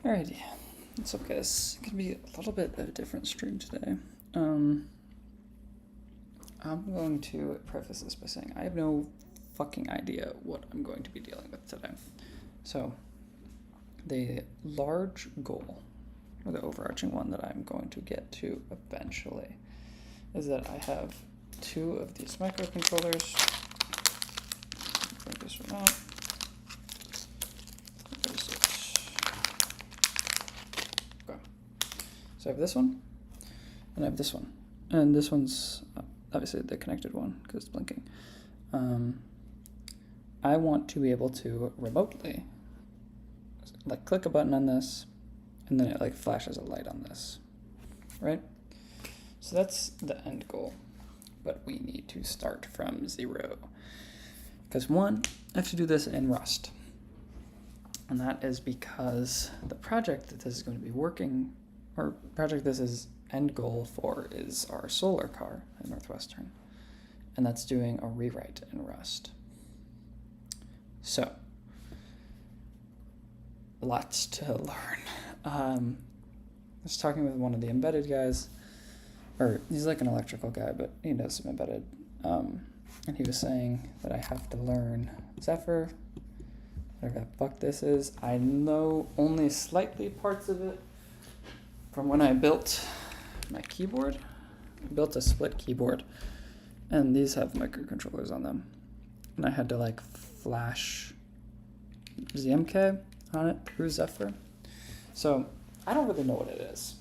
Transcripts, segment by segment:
Alrighty, what's up guys? It can be a little bit of a different stream today. I'm going to preface this by saying I have no fucking idea what I'm going to be dealing with today. So, the large goal, or the overarching one that I'm going to get to eventually, is that I have two of these microcontrollers. Bring this one out. Where is it? Okay. So I have this one, and I have this one. And this one's obviously the connected one because it's blinking. I want to be able to remotely like click a button on this and then it like flashes a light on this, right? So that's the end goal, but we need to start from 0 because one, I have to do this in Rust, and that is because the project that this is going to be working, or project this is end goal for, is our solar car at Northwestern, and that's doing a rewrite in Rust. So, lots to learn. I was talking with one of the embedded guys, or he's like an electrical guy, but he does some embedded, and he was saying that I have to learn Zephyr, whatever the fuck this is. I know only slightly parts of it from when I built my keyboard. I built a split keyboard, and these have microcontrollers on them, and I had to like flash ZMK on it through Zephyr. So I don't really know what it is.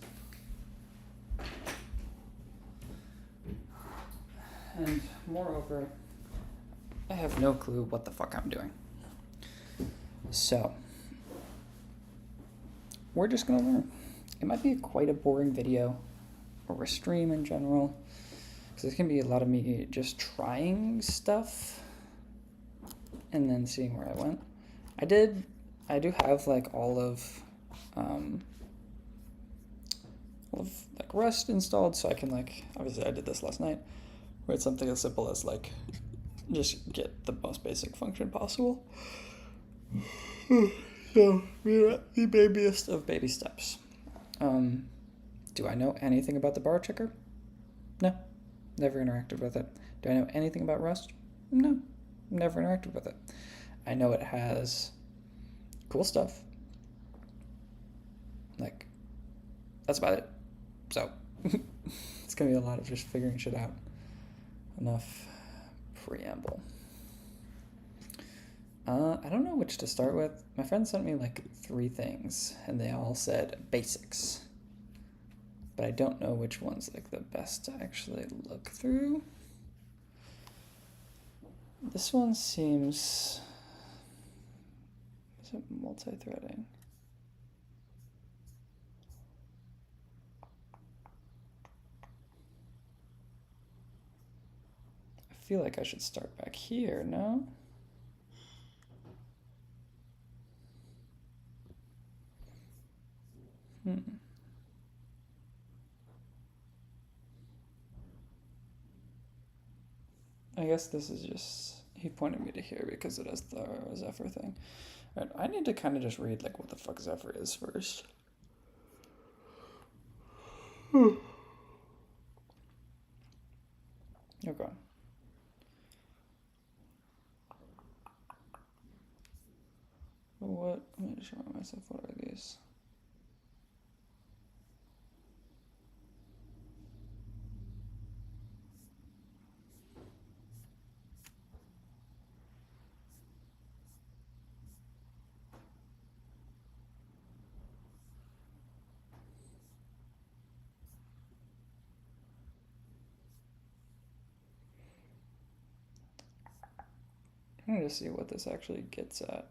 And moreover, I have no clue what the fuck I'm doing. So we're just gonna learn. It might be quite a boring video or a stream in general, because it can be a lot of me just trying stuff and then seeing where I went. I do have like all of like Rust installed, so I can like, obviously I did this last night, write something as simple as like just get the most basic function possible. So we're at the babiest of baby steps. Do I know anything about the bar checker? No, never interacted with it. Do I know anything about Rust? No, never interacted with it. I know it has cool stuff. Like, that's about it. So, it's gonna be a lot of just figuring shit out. Enough preamble. I don't know which to start with. My friend sent me like 3 things, and they all said basics. But I don't know which one's like the best to actually look through. This one seems... Is it multi-threading? I feel like I should start back here, no? I guess this is just, he pointed me to here because it has the Zephyr thing. All right, I need to kind of just read like what the fuck Zephyr is first. Okay. What, let me show myself, what are these? I'm trying to see what this actually gets at.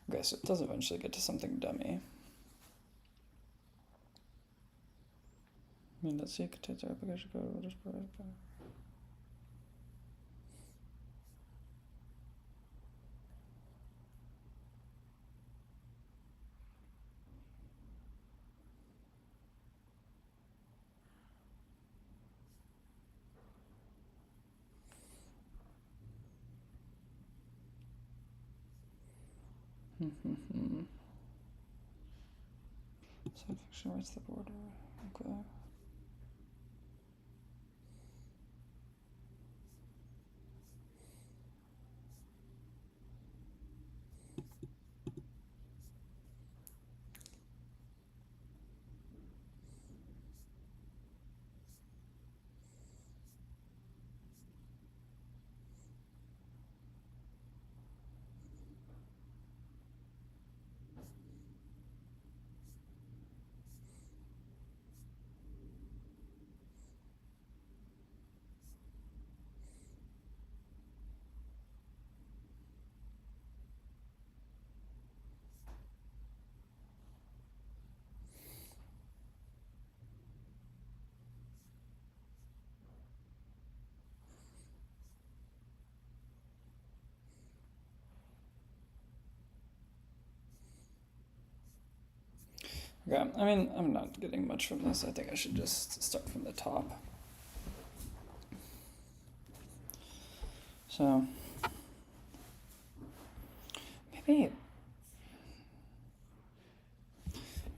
Okay, so it does eventually get to something dummy. mean, let's see, it contains our application code. We'll just provide it. Side function writes the border. Okay. Okay, I mean, I'm not getting much from this. I think I should just start from the top. So, maybe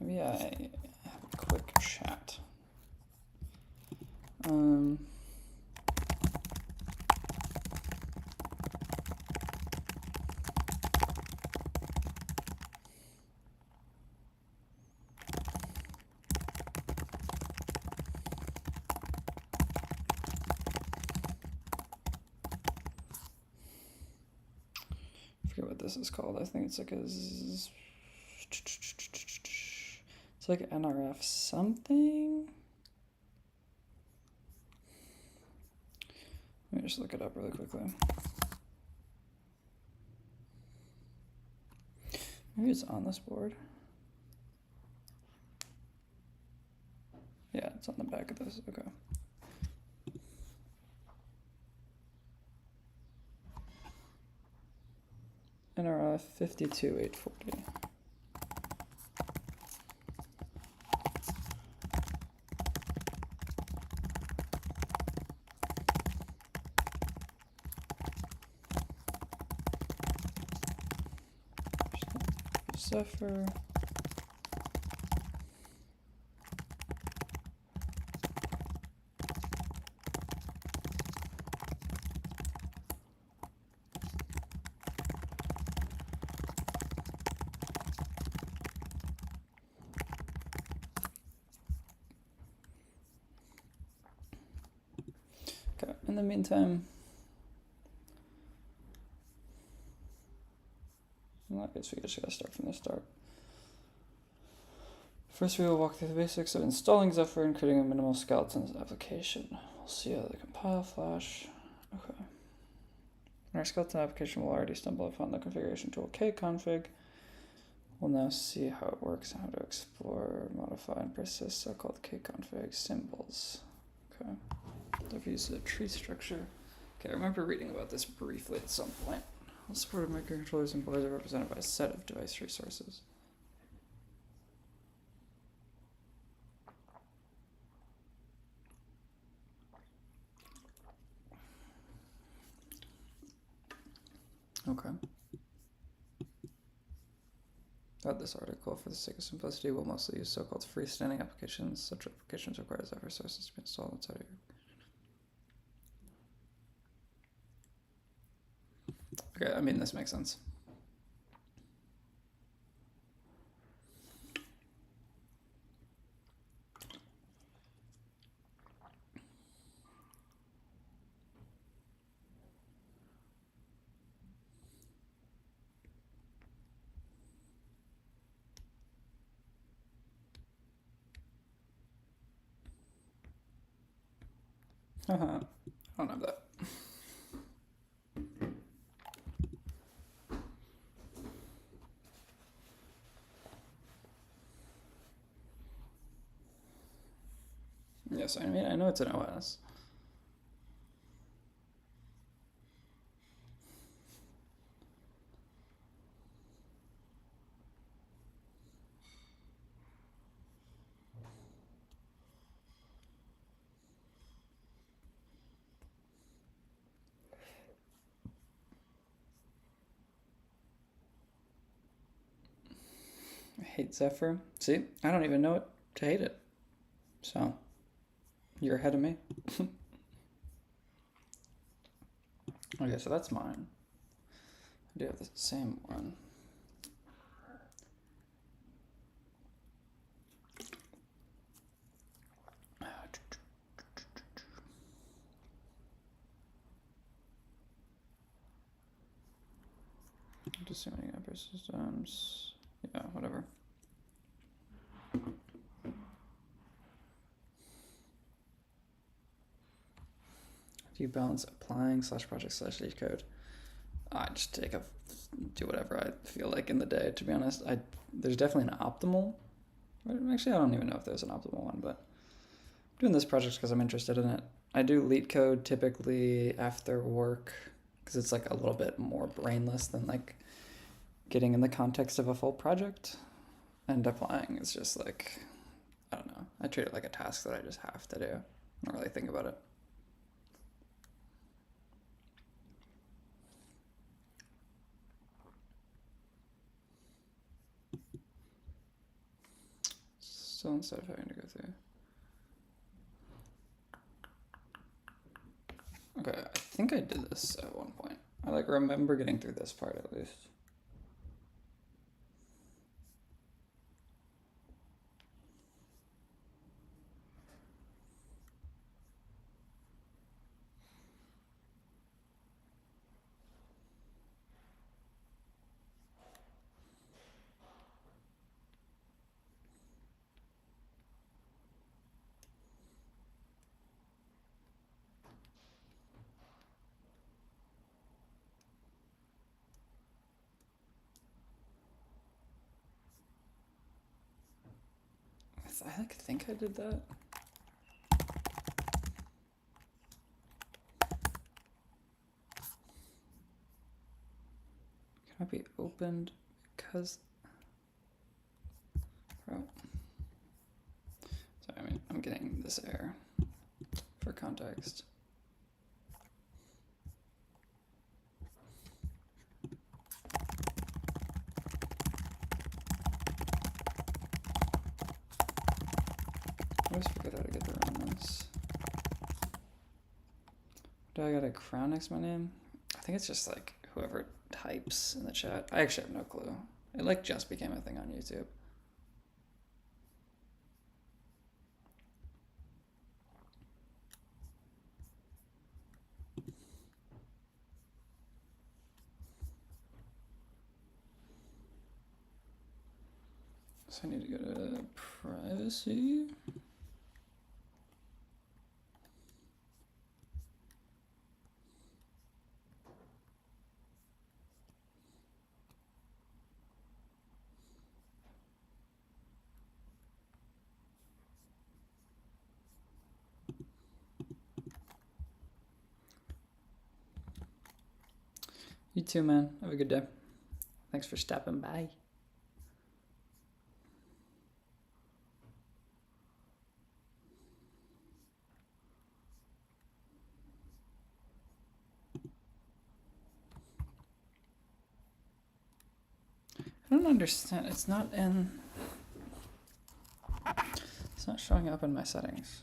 I have a quick chat. I forget what this is called. I think it's like it's like NRF something. Let me just look it up really quickly. Maybe it's on this board. Yeah, it's on the back of this. Okay. NRF 52840. Zephyr. Okay, in the meantime, well, I guess we just gotta start from the start. First, we will walk through the basics of installing Zephyr and creating a minimal skeletons application. We'll see how they compile flash. Okay. Our skeleton application will already stumble upon the configuration tool kconfig. We'll now see how it works and how to explore, modify, and persist so-called kconfig symbols. Okay. Zephyr uses a tree structure. Okay, I remember reading about this briefly at some point. All supported microcontrollers and boards are represented by a set of device resources. Okay. This article, for the sake of simplicity, will mostly use so-called freestanding applications. Such applications require Zephyr sources to be installed inside of your... Okay, I mean, this makes sense. I don't have that. Yes, I mean, I know it's an OS. I hate Zephyr. See, I don't even know it to hate it. So, you're ahead of me. Okay, so that's mine. I do have the same one. Just assuming upper systems. Yeah, whatever. Do you balance applying /project /lead code? I just do whatever I feel like in the day, to be honest. There's definitely an optimal. Actually, I don't even know if there's an optimal one, but I'm doing this project because I'm interested in it. I do lead code typically after work because it's like a little bit more brainless than like getting in the context of a full project. And applying is just like, I don't know. I treat it like a task that I just have to do. I don't really think about it. So instead of having to go through. Okay, I think I did this at one point. I like remember getting through this part at least. I think I did that. Cannot be opened because. Bro. Sorry, I mean, I'm getting this error for context. I always forget how to get the run this. Do I got a crown next to my name? I think it's just like whoever types in the chat. I actually have no clue. It like just became a thing on YouTube. So I need to go to privacy. You too, man. Have a good day. Thanks for stopping by. I don't understand. It's not showing up in my settings.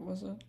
was it?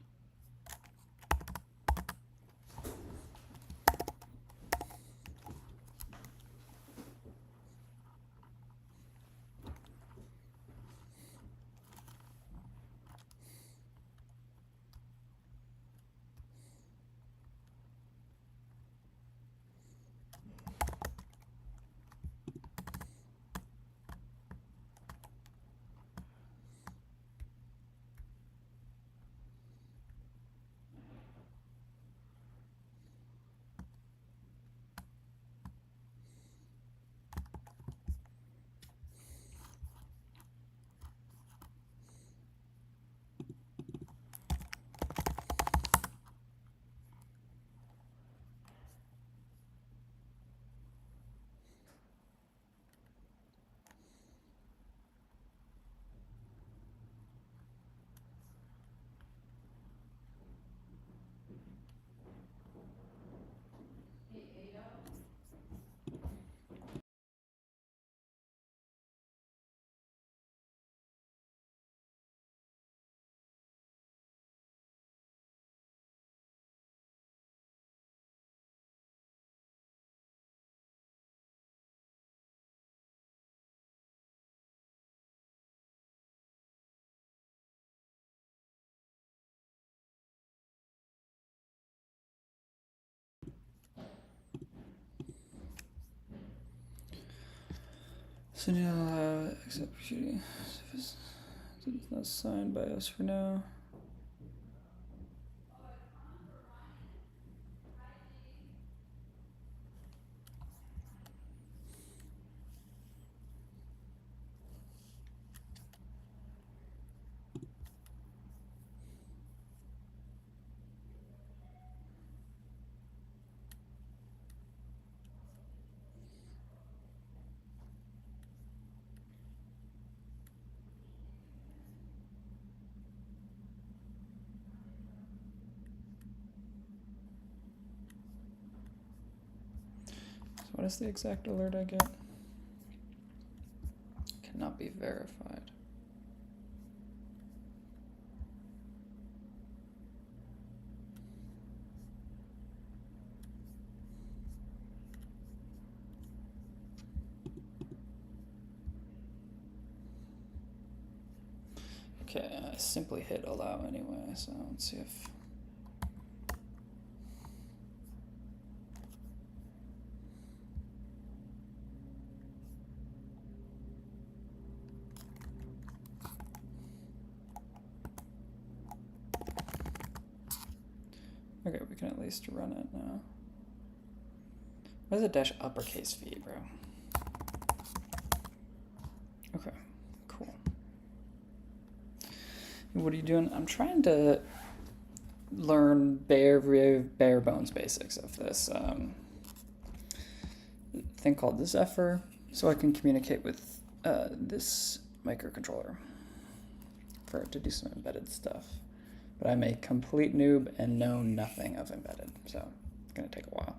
So now accept shooting. It's not signed by us for now. So what is the exact alert I get? Cannot be verified. Okay, I simply hit allow anyway, so let's see if... Okay, we can at least run it now. What is a dash uppercase V, bro? Okay, cool. What are you doing? I'm trying to learn bare bones basics of this thing called the Zephyr, so I can communicate with this microcontroller for it to do some embedded stuff. But I'm a complete noob and know nothing of embedded, so it's gonna take a while.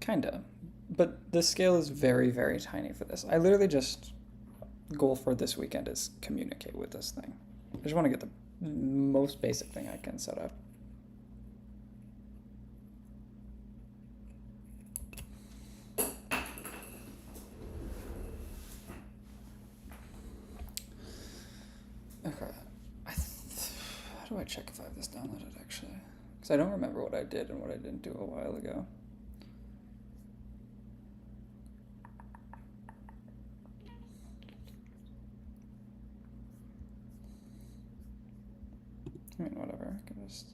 Kinda. But the scale is very, very tiny for this. I literally just, goal for this weekend is communicate with this thing. I just want to get the most basic thing I can set up. Okay. How do I check if I have this downloaded, actually? Because I don't remember what I did and what I didn't do a while ago. I mean, whatever. I can just...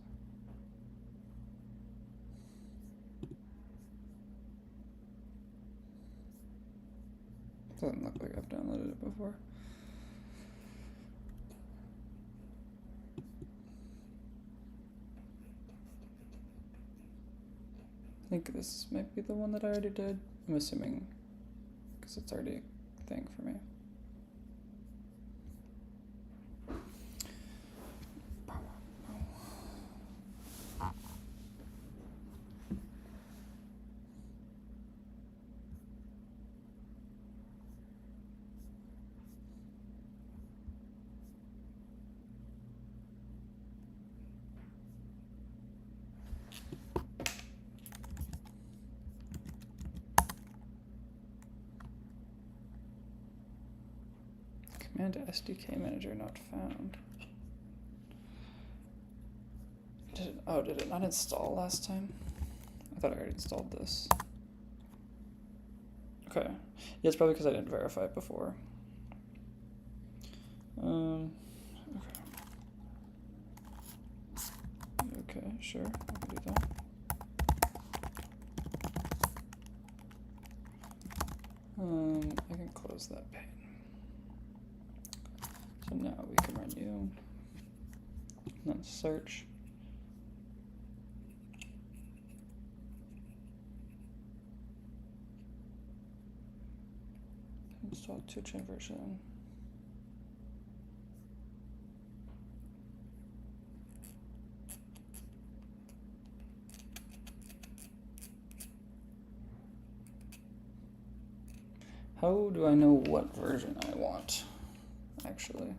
Doesn't look like I've downloaded it before. think this might be the one that I already did. I'm assuming, because it's already a thing for me. Command SDK manager not found. Did it not install last time? I thought I already installed this. Okay. Yeah, it's probably because I didn't verify it before. Okay. Okay, sure, I can do that. I can close that pane. So now we can run you. And then search. Install 2-chain version. How do I know what version I want, actually?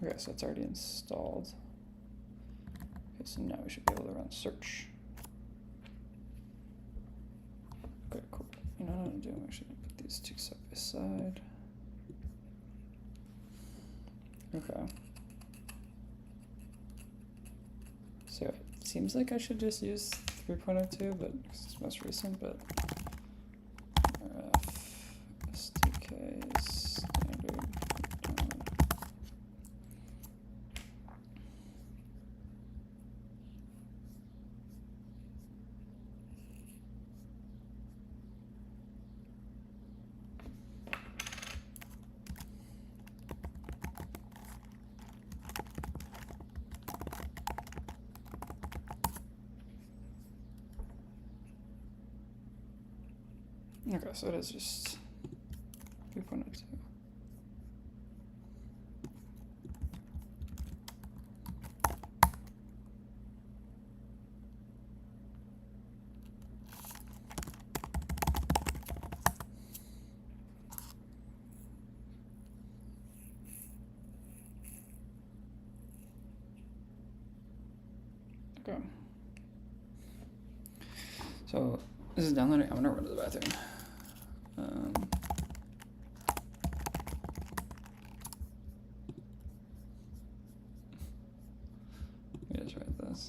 Okay, so it's already installed. Okay, so now we should be able to run search. Okay, cool. You know what I'm doing? I should put these two side by side. Okay. So it seems like I should just use 3.02, but it's most recent, but SDK standard download. Okay, so it is just 3.02. Okay. So this is downloading. I'm gonna run to the bathroom. Let me just write this.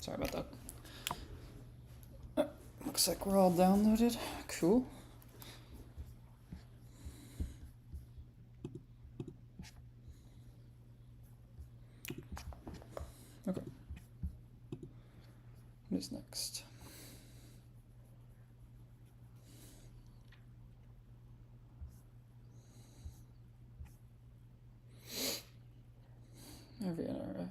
Sorry about that. Looks like we're all downloaded. Cool. Okay. What is next? Every NRF.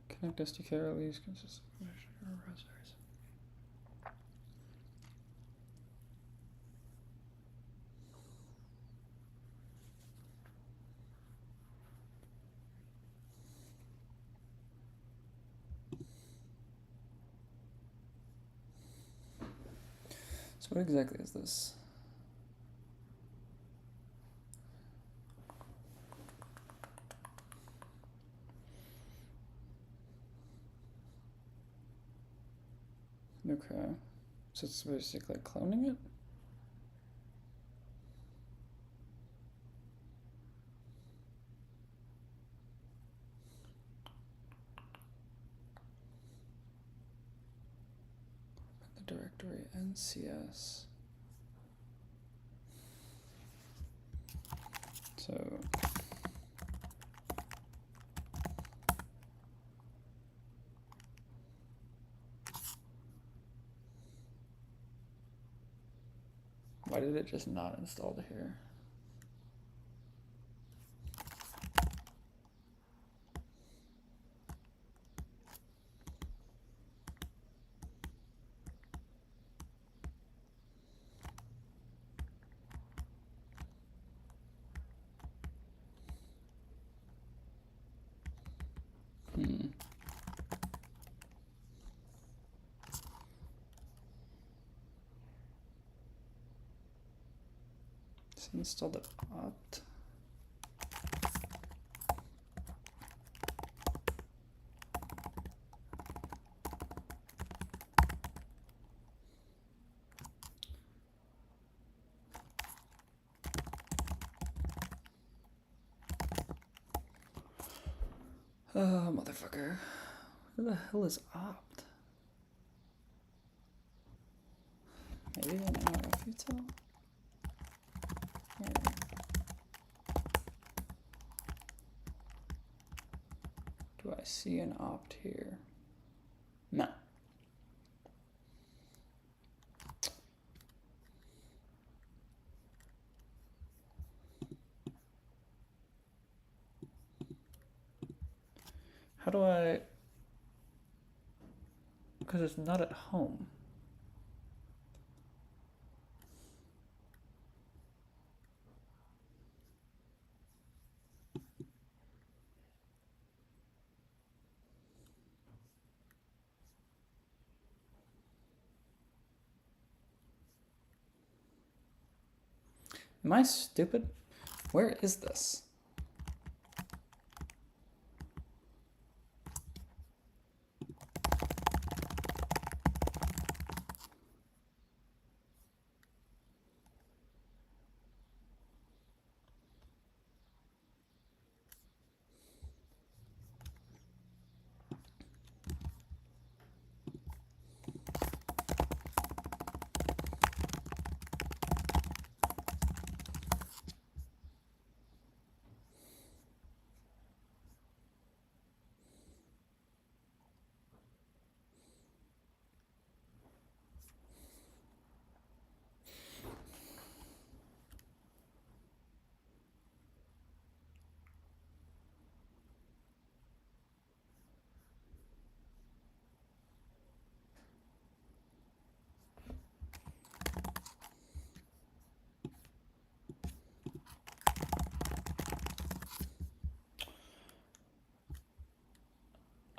Connect SDK release consists of browsers. So what exactly is this? Okay. So it's basically cloning it? The directory NCS. So why did it just not install to here? Just install the opt. Oh, motherfucker. Who the hell is opt? Maybe an NRF util? Do I see an opt here? No. How do I... Because it's not at home. Am I stupid? Where is this?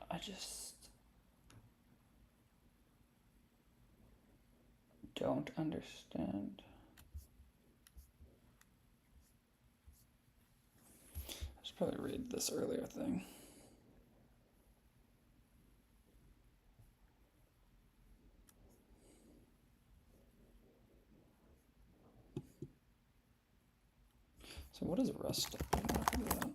I just don't understand. I should probably read this earlier thing. So what is rust? I don't know how to do that.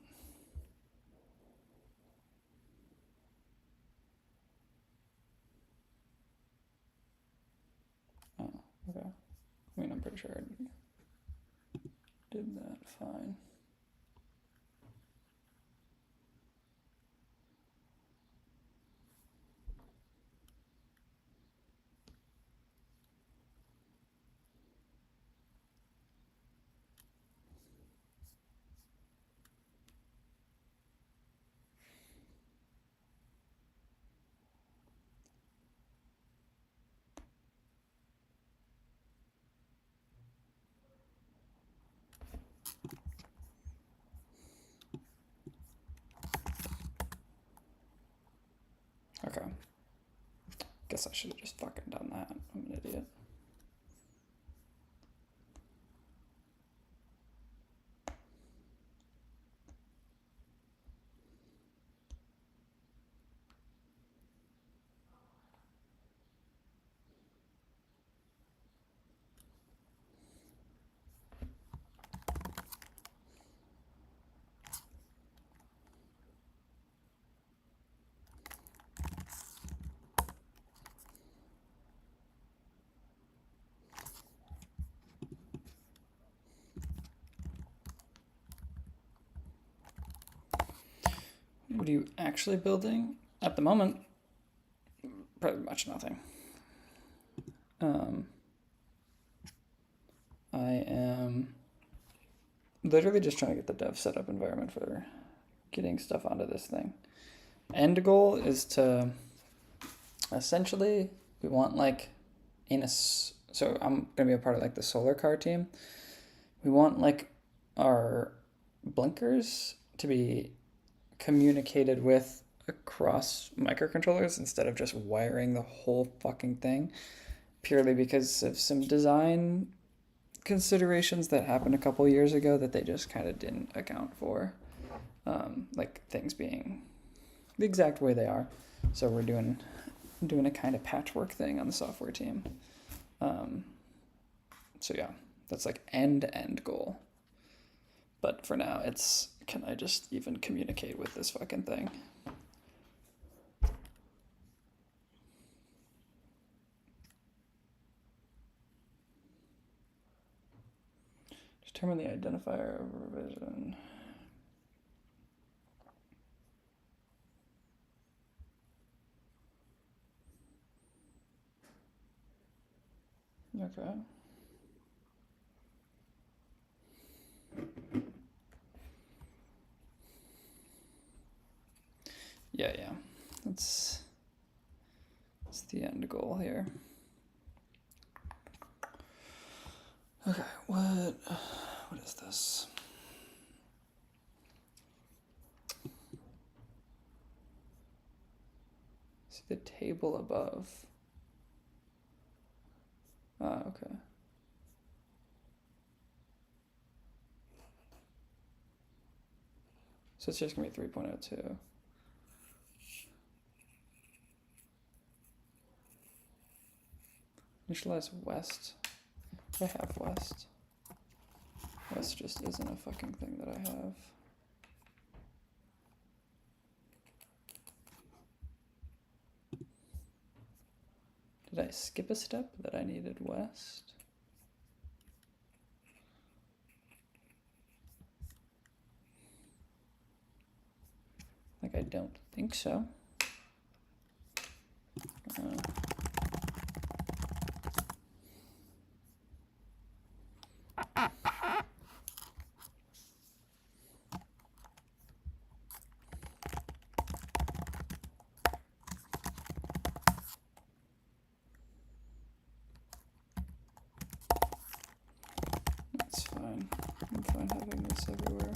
sure I did that fine. Okay. Guess I should have just fucking done that. I'm an idiot. What are you actually building? At the moment, pretty much nothing. I am literally just trying to get the dev setup environment for getting stuff onto this thing. End goal is to essentially, we want like so I'm gonna be a part of like the solar car team. We want like our blinkers to be communicated with across microcontrollers instead of just wiring the whole fucking thing, purely because of some design considerations that happened a couple years ago that they just kind of didn't account for, like things being the exact way they are. So we're doing a kind of patchwork thing on the software team. So yeah, that's like end goal. But for now, it's, can I just even communicate with this fucking thing? Determine the identifier of revision. Okay. Yeah. That's the end goal here. Okay, what is this? See the table above. Ah, okay. So it's just gonna be 3.02. Initialize west. I have west. West just isn't a fucking thing that I have. Did I skip a step that I needed west? Like, I don't think so. That's fine. I'm fine having this everywhere.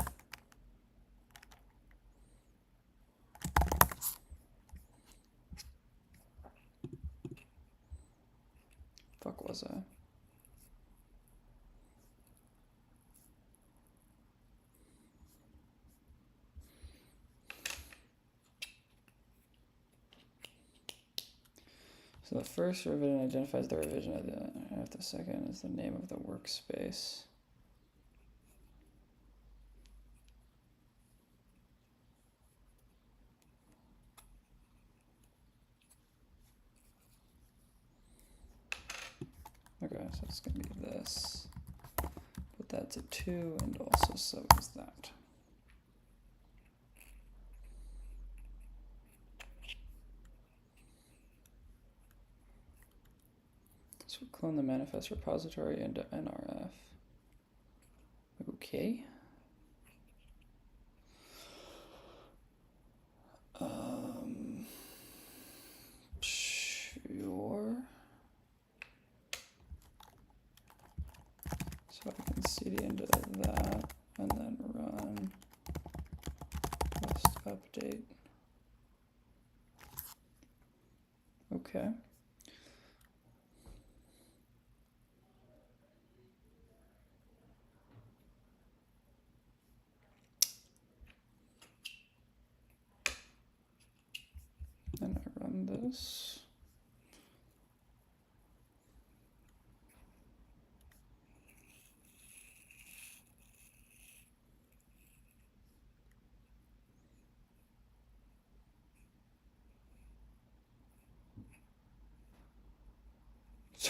Fuck was I? So the first revision identifies the revision of the second is the name of the workspace. Okay, so it's gonna be this. Set that to 2, and also so is that. So clone the manifest repository into NRF. Okay. Sure. So I can cd into that and then run rest update. Okay. Then I run this.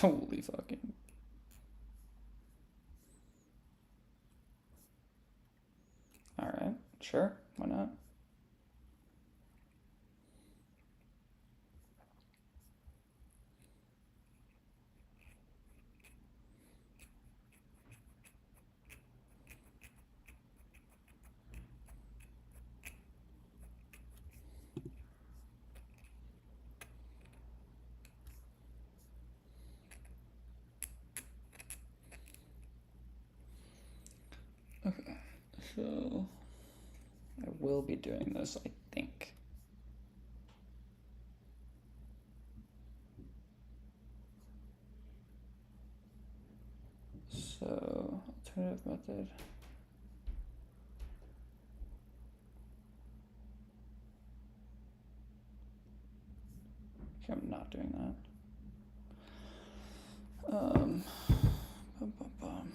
Holy fucking. All right, sure, why not? Okay, so I will be doing this, I think. So, alternative method. Okay, I'm not doing that. Bum, bum, bum.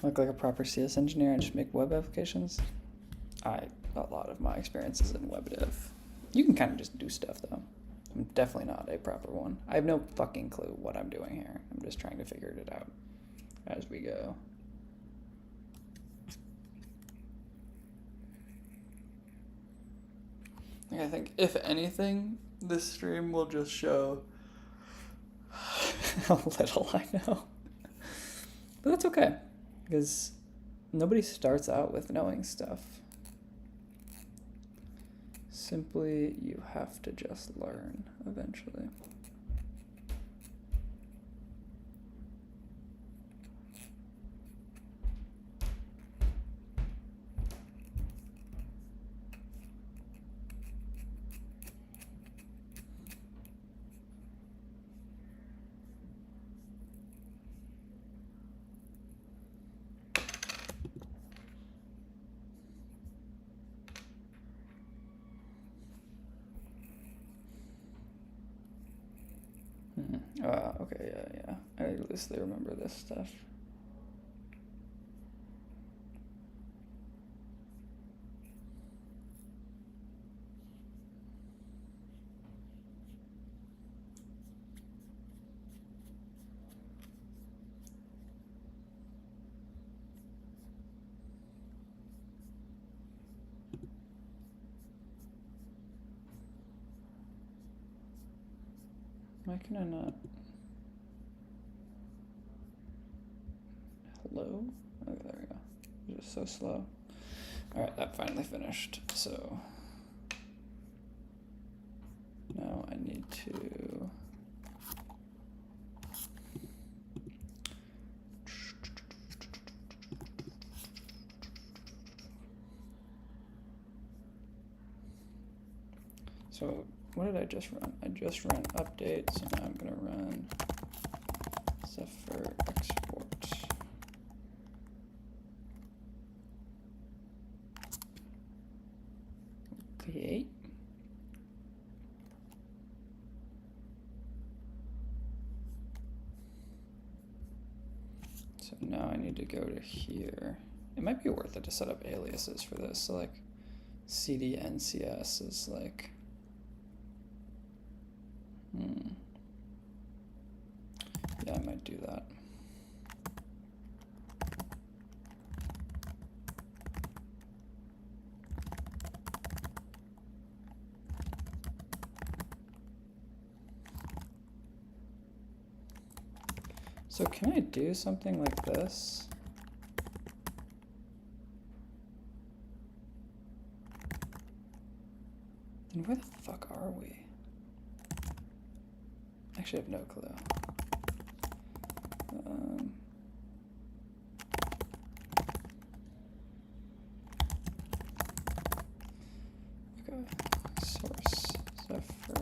Look like a proper CS engineer and just make web applications? A lot of my experience is in web dev. You can kind of just do stuff though. I'm definitely not a proper one. I have no fucking clue what I'm doing here. I'm just trying to figure it out as we go. I think if anything, this stream will just show how little I know. But that's okay, because nobody starts out with knowing stuff. Simply, you have to just learn eventually. Okay, yeah. I at least remember this stuff. Why can I not? Hello? Oh, there we go. It's just so slow. Alright, that finally finished. So now I need to so what did I just run? I just ran update, so now I'm gonna run Zephyr export. Okay. need to go to here. It might be worth it to set up aliases for this. So like cd ncs is like, yeah, I might do that. So can I do something like this? Then where the fuck are we? Actually, I have no clue. Okay, source, Zephyr.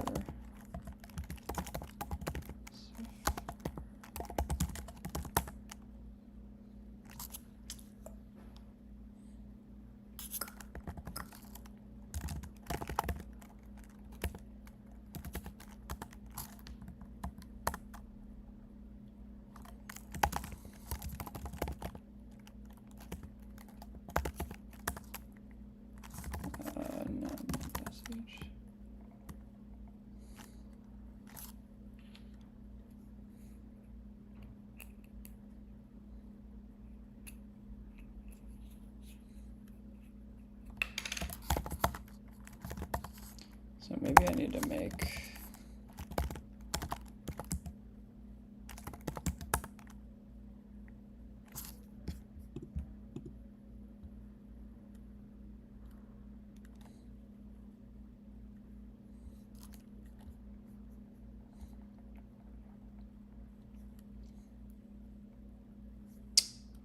So maybe I need to make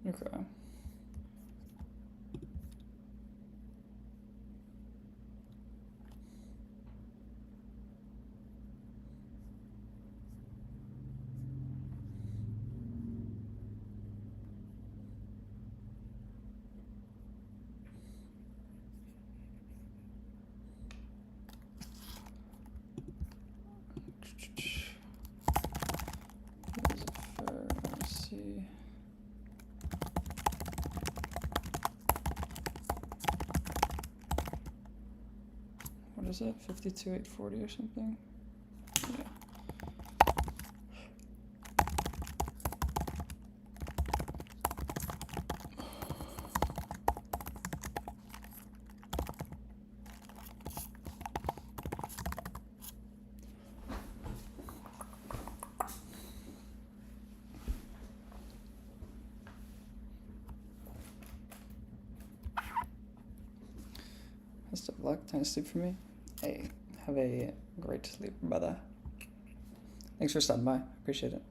okay. Let's see. What is it? 52,840 or something? Yeah. Best of luck. Time to sleep for me. Hey, have a great sleep, brother. Thanks for stopping by. Appreciate it.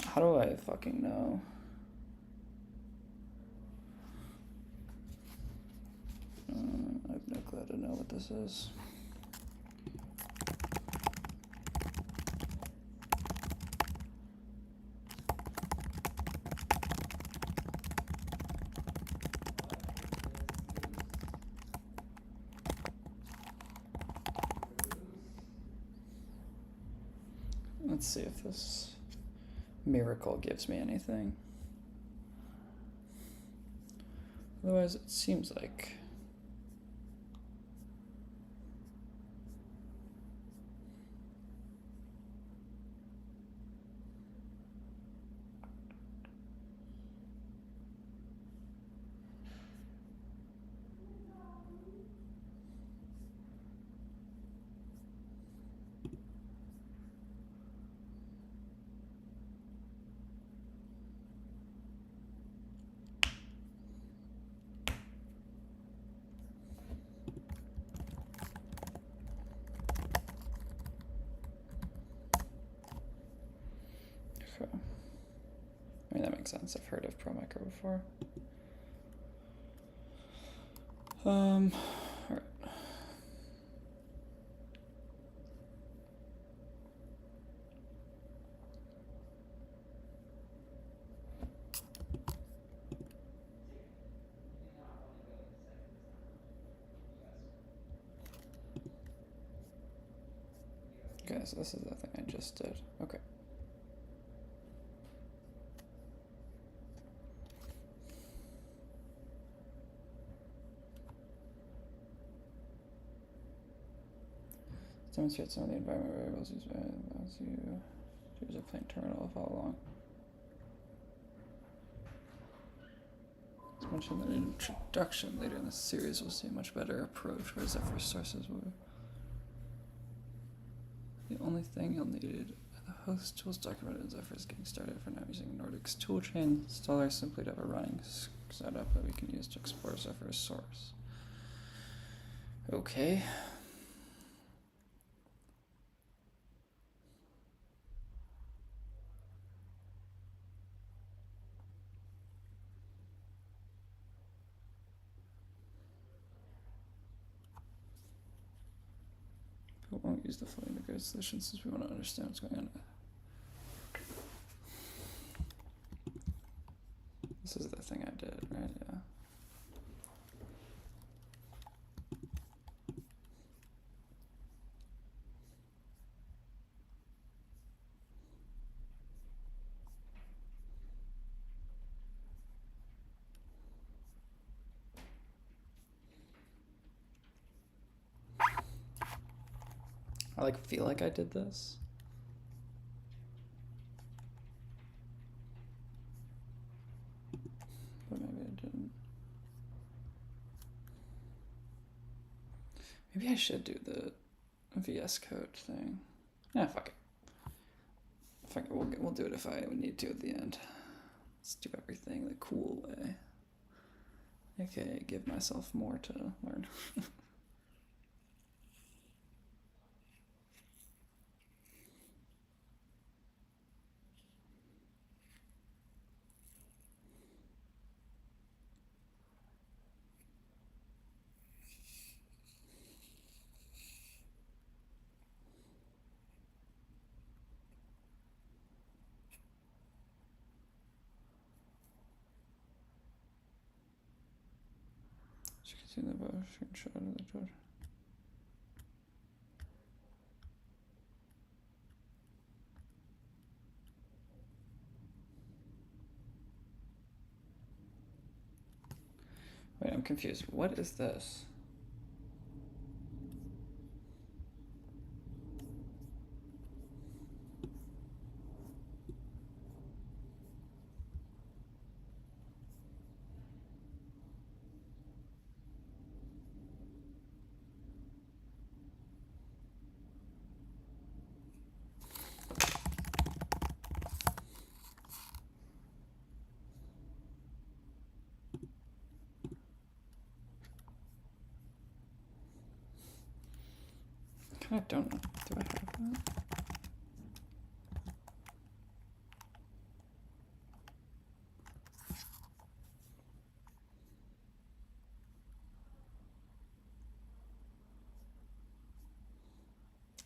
How do I fucking know? I have no clue to know what this is. Let's see if this miracle gives me anything. Otherwise, it seems like I mean, that makes sense. I've heard of ProMicro before. All right. Okay, so this is the thing I just did. Okay. Demonstrate some of the environment variables used by allows you to use a plain terminal to follow along. As mentioned in the introduction, later in the series we'll see a much better approach where Zephyr sources will. The only thing you'll need the host tools documented in Zephyr is getting started for now using Nordic's toolchain installer simply to have a running setup that we can use to explore Zephyr's source. Okay. We won't use the fully integrated solution since we want to understand what's going on. This is the thing I did, right? Yeah. I feel like I did this. But maybe I didn't. Maybe I should do the VS Code thing. Yeah, fuck it. Fuck it, we'll do it if I need to at the end. Let's do everything the cool way. Okay, give myself more to learn. You can see the screenshot of the code. Wait, I'm confused. What is this? I don't know. Do I have that?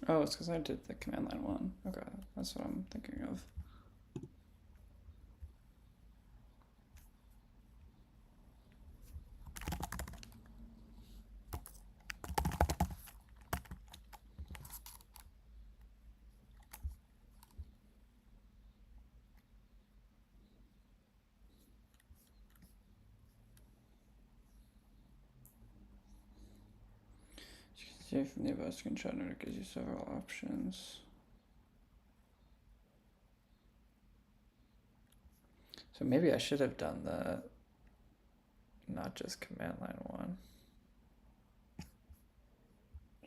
Oh, it's because I did the command line one. Okay, that's what I'm thinking of. See from the above screenshot, it gives you several options. So maybe I should have done that, not just command line one.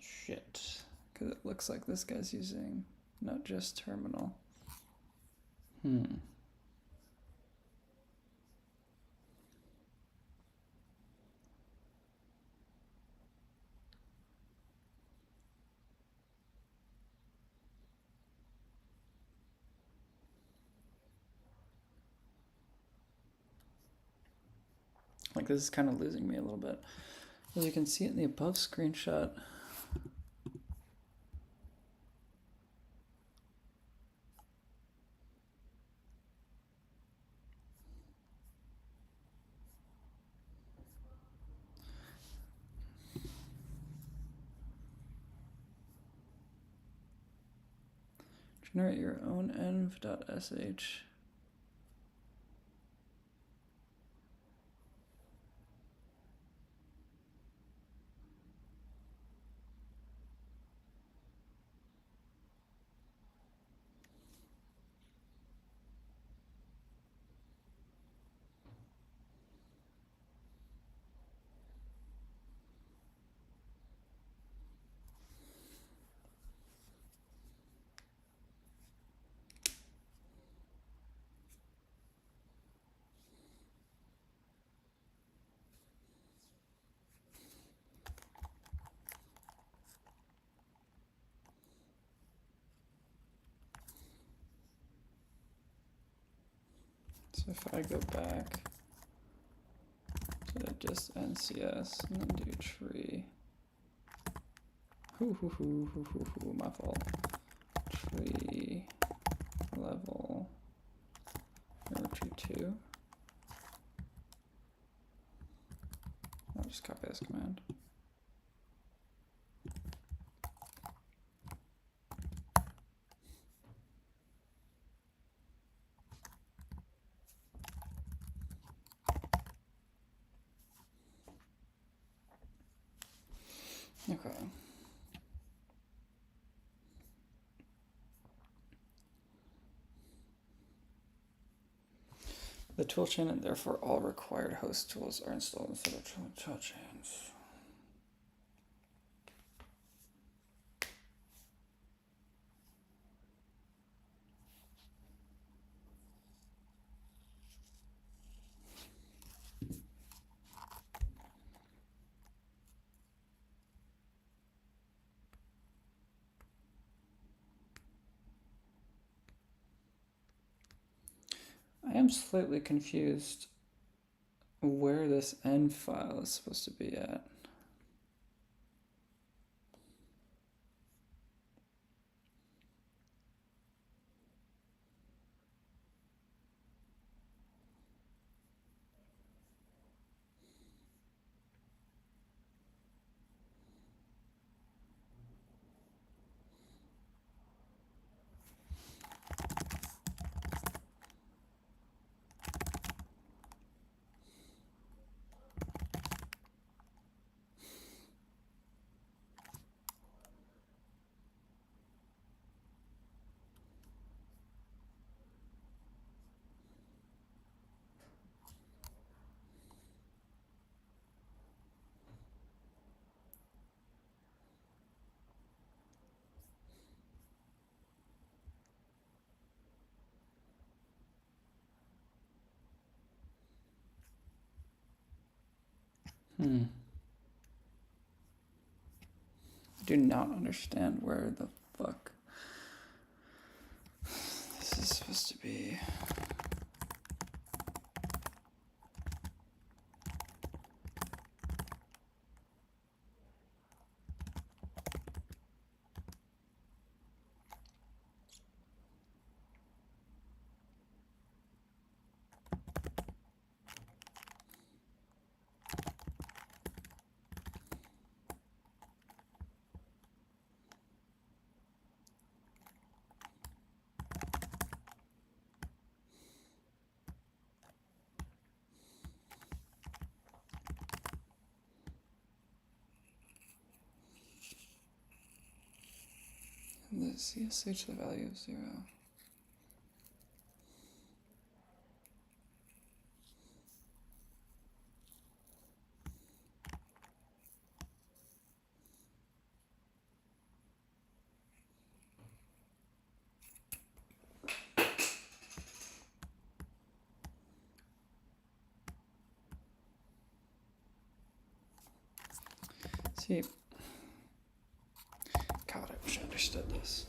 Shit, because it looks like this guy's using not just terminal. Like this is kind of losing me a little bit. As you can see in the above screenshot, Generate your own env.sh. So if I go back to just NCS and then do tree. My fault. Tree level tree 2. I'll just copy this command. Okay. The toolchain and therefore all required host tools are installed instead of toolchains. I am slightly confused where this end file is supposed to be at. I do not understand where the fuck this is supposed to be. The CSH, the value of 0. See, God, I wish I understood this.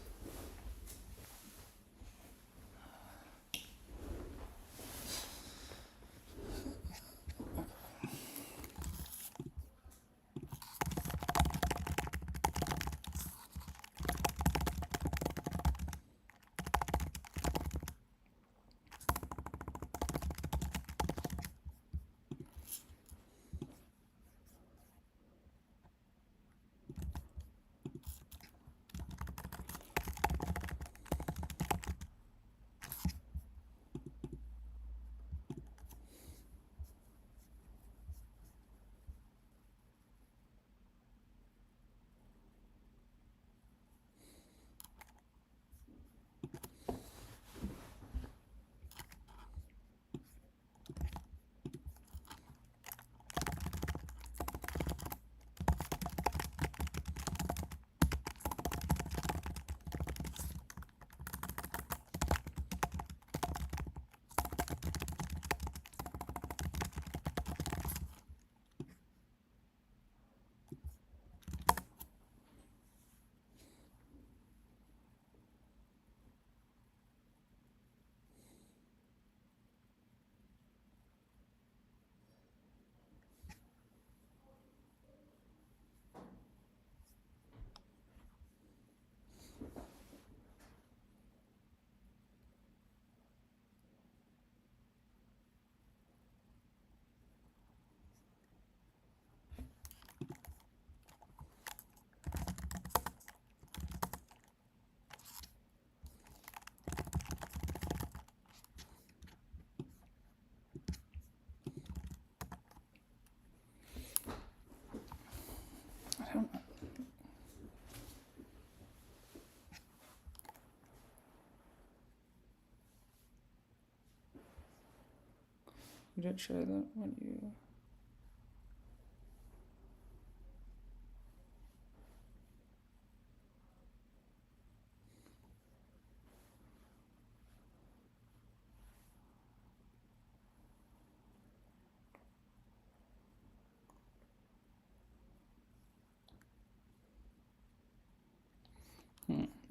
We did share that when you.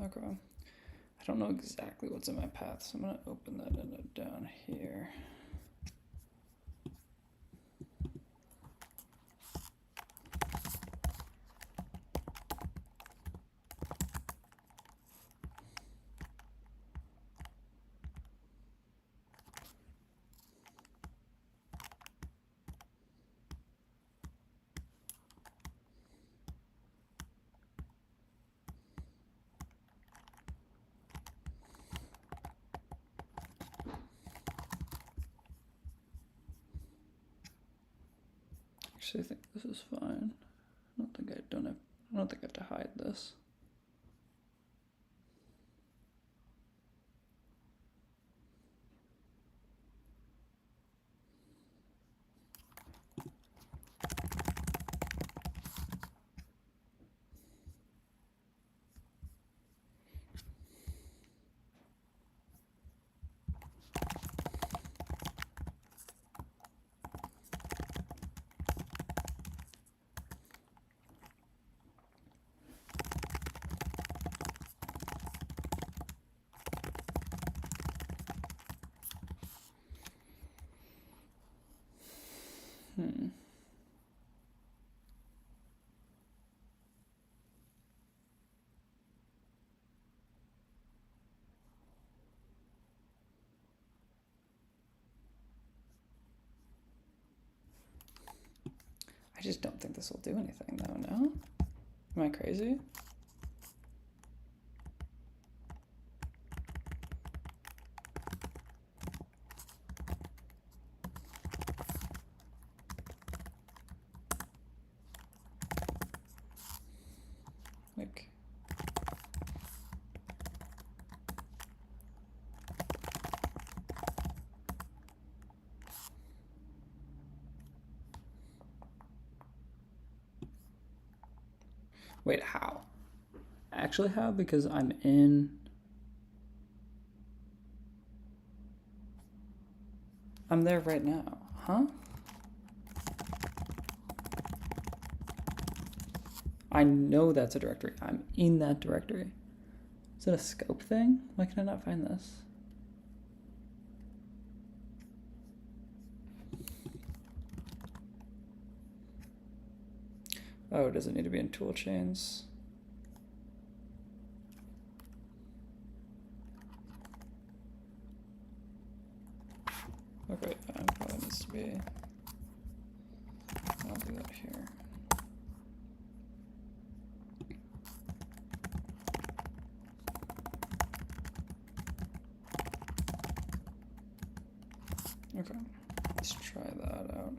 Okay. I don't know exactly what's in my path, so I'm going to open that in down here. Actually, I think this is fine. I don't think I have to hide this. I just don't think this will do anything though, no? Am I crazy? Like, wait, how? Actually, how? Because I'm there right now, huh? I know that's a directory. I'm in that directory. Is it a scope thing? Why can I not find this? Oh, does it need to be in tool chains? Okay, probably needs to be. I'll do that here. Okay, let's try that out.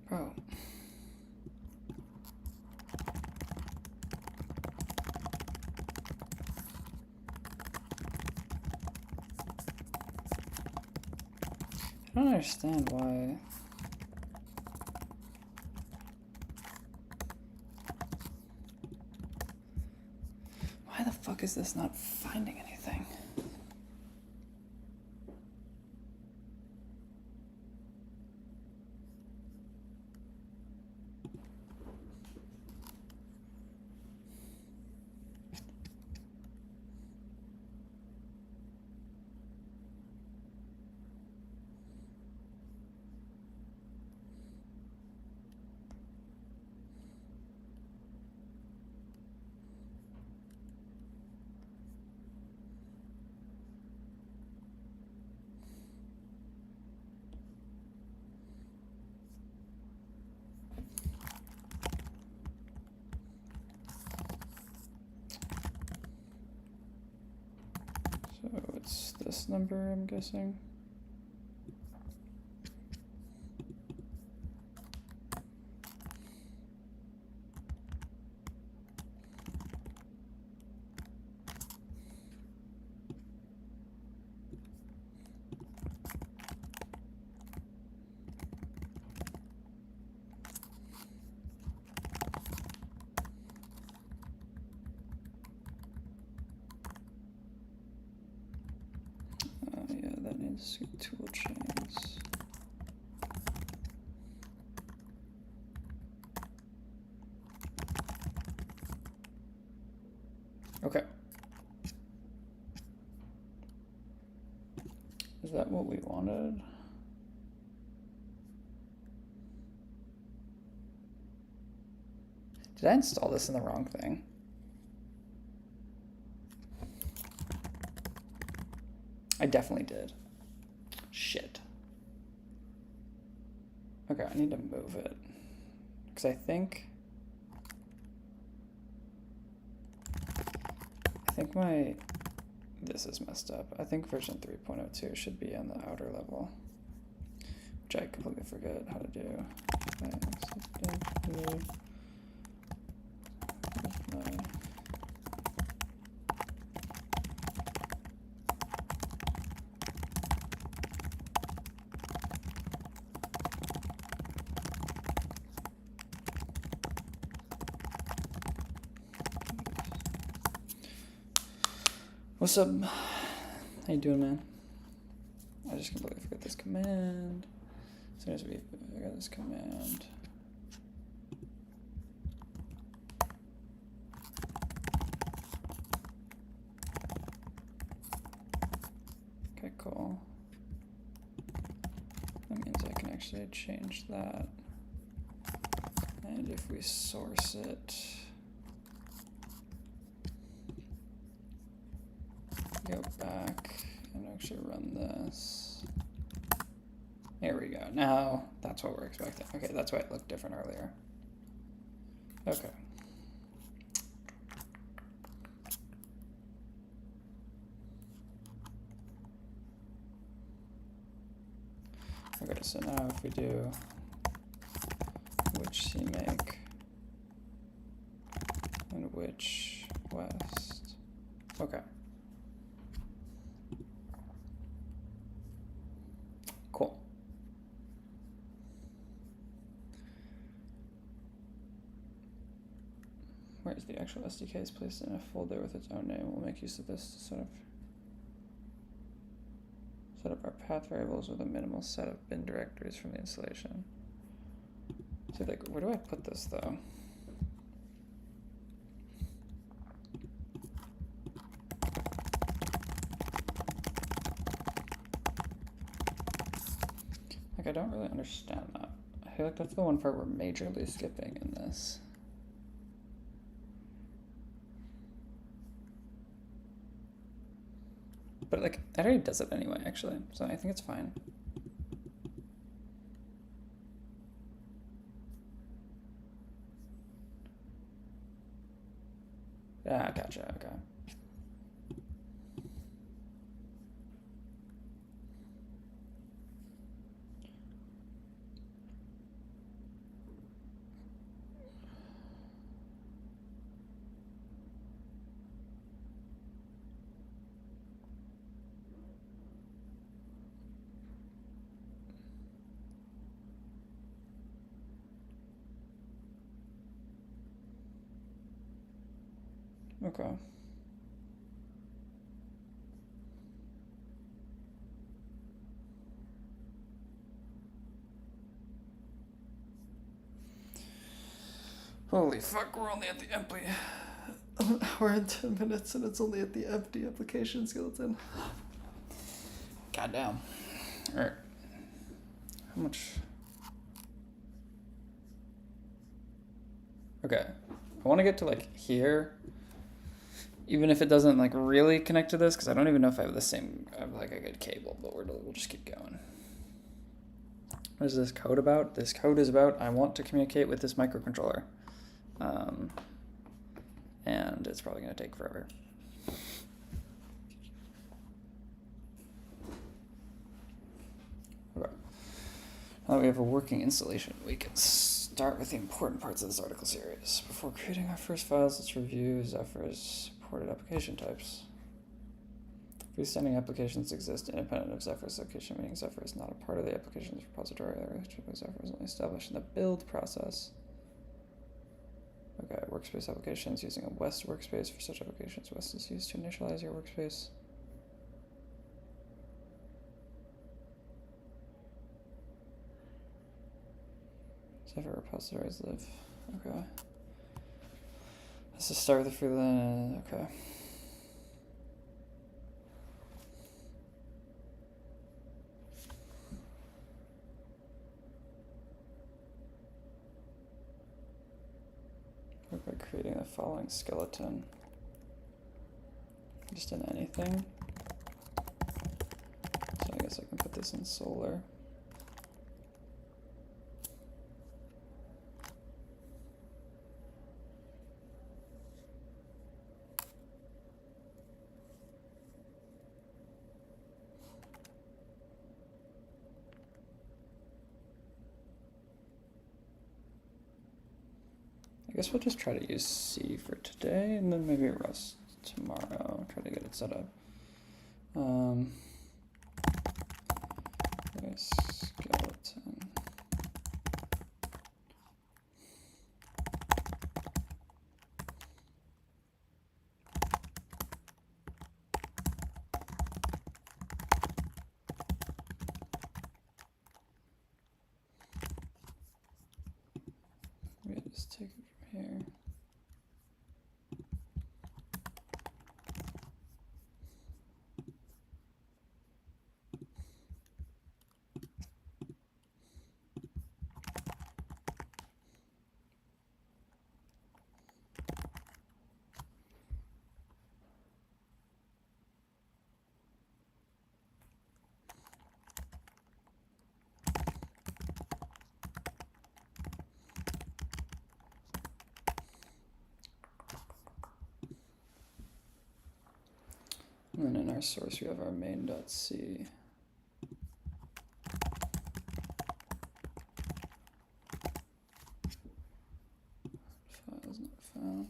Bro. I don't understand why. Why the fuck is this not finding anything? So it's this number, I'm guessing. Suite tool chains. Okay. Is that what we wanted? Did I install this in the wrong thing? I definitely did. Shit. Okay, I need to move it. Because I think this is messed up. I think version 3.02 should be on the outer level, which I completely forget how to do. What's up? How you doing, man? I just completely forgot this command. As soon as we figure this command. Okay, cool. That means I can actually change that. And if we source it, go back and actually run this. There we go. Now that's what we're expecting. Okay, that's why it looked different earlier. Okay. Okay, so now if we do which CMake and which west. Okay. Cool. Whereas the actual SDK is placed in a folder with its own name. We'll make use of this to sort of set up our path variables with a minimal set of bin directories from the installation. So like, where do I put this though? Like, I don't really understand that. I feel like that's the one part we're majorly skipping in this. But like, it already does it anyway, actually, so I think it's fine. Ah, gotcha, okay. Okay. Holy fuck, we're only at the empty. We're in 10 minutes and it's only at the empty application skeleton. Goddamn. Alright. How much? Okay. I want to get to like here. Even if it doesn't like really connect to this, because I don't even know if I have the same, I have like a good cable, but we'll just keep going. What is this code about? This code is about I want to communicate with this microcontroller. And it's probably going to take forever. Okay. Now that we have a working installation, we can start with the important parts of this article series. Before creating our first files, let's review Zephyr's supported application types. Freestanding applications exist independent of Zephyr's location, meaning Zephyr is not a part of the application's repository. Zephyr is only established in the build process. Okay, workspace applications using a West workspace. For such applications, West is used to initialize your workspace. Zephyr repositories live. Okay. Let's just start with the freelance. Okay. Work by creating the following skeleton. Just in anything. So I guess I can put this in solar. I guess we'll just try to use C for today, and then maybe Rust tomorrow. Try to get it set up. Skeleton. Maybe just take it from here. And then in our source, we have our main.c. File is not found.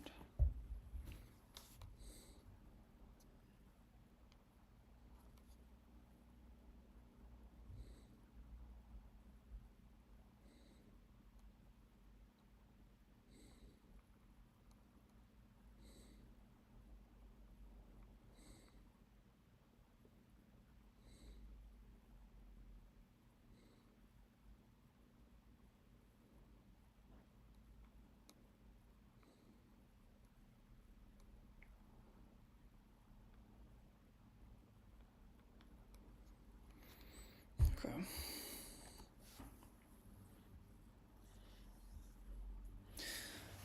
Okay.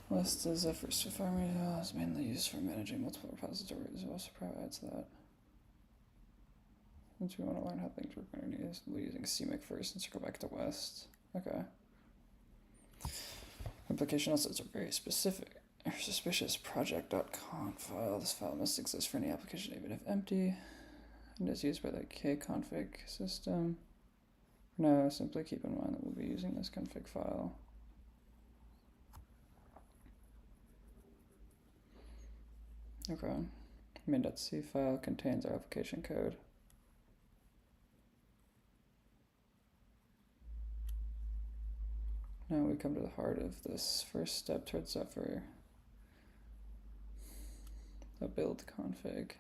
List of Zephyr Zephyr is mainly used for managing multiple repositories. It also provides that. Since we want to learn how things work underneath, we're using CMake first and circle back to West. Okay. Application assets are very specific. Suspicious project.conf file. This file must exist for any application, even if empty. And is used by the kconfig system. For now, simply keep in mind that we'll be using this config file. Okay. Main.c file contains our application code. Now we come to the heart of this first step towards Zephyr. The build config.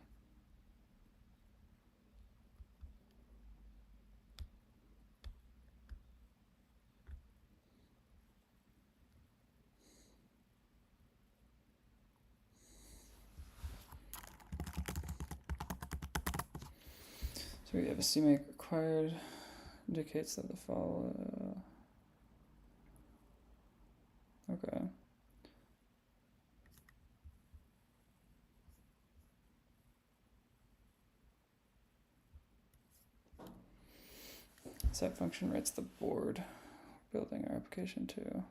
So we have a CMake required, indicates that the file, okay. Set function writes the board, building our application to.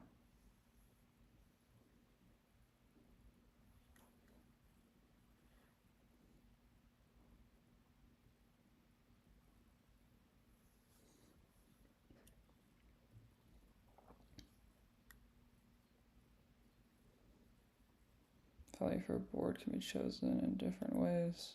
Value for a board can be chosen in different ways.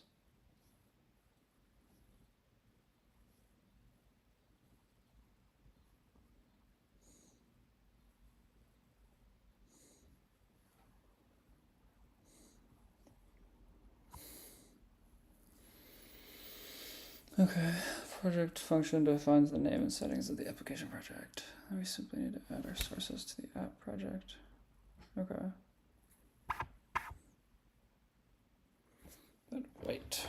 Okay, Project function defines the name and settings of the application project. We simply need to add our sources to the app project. Okay. But wait,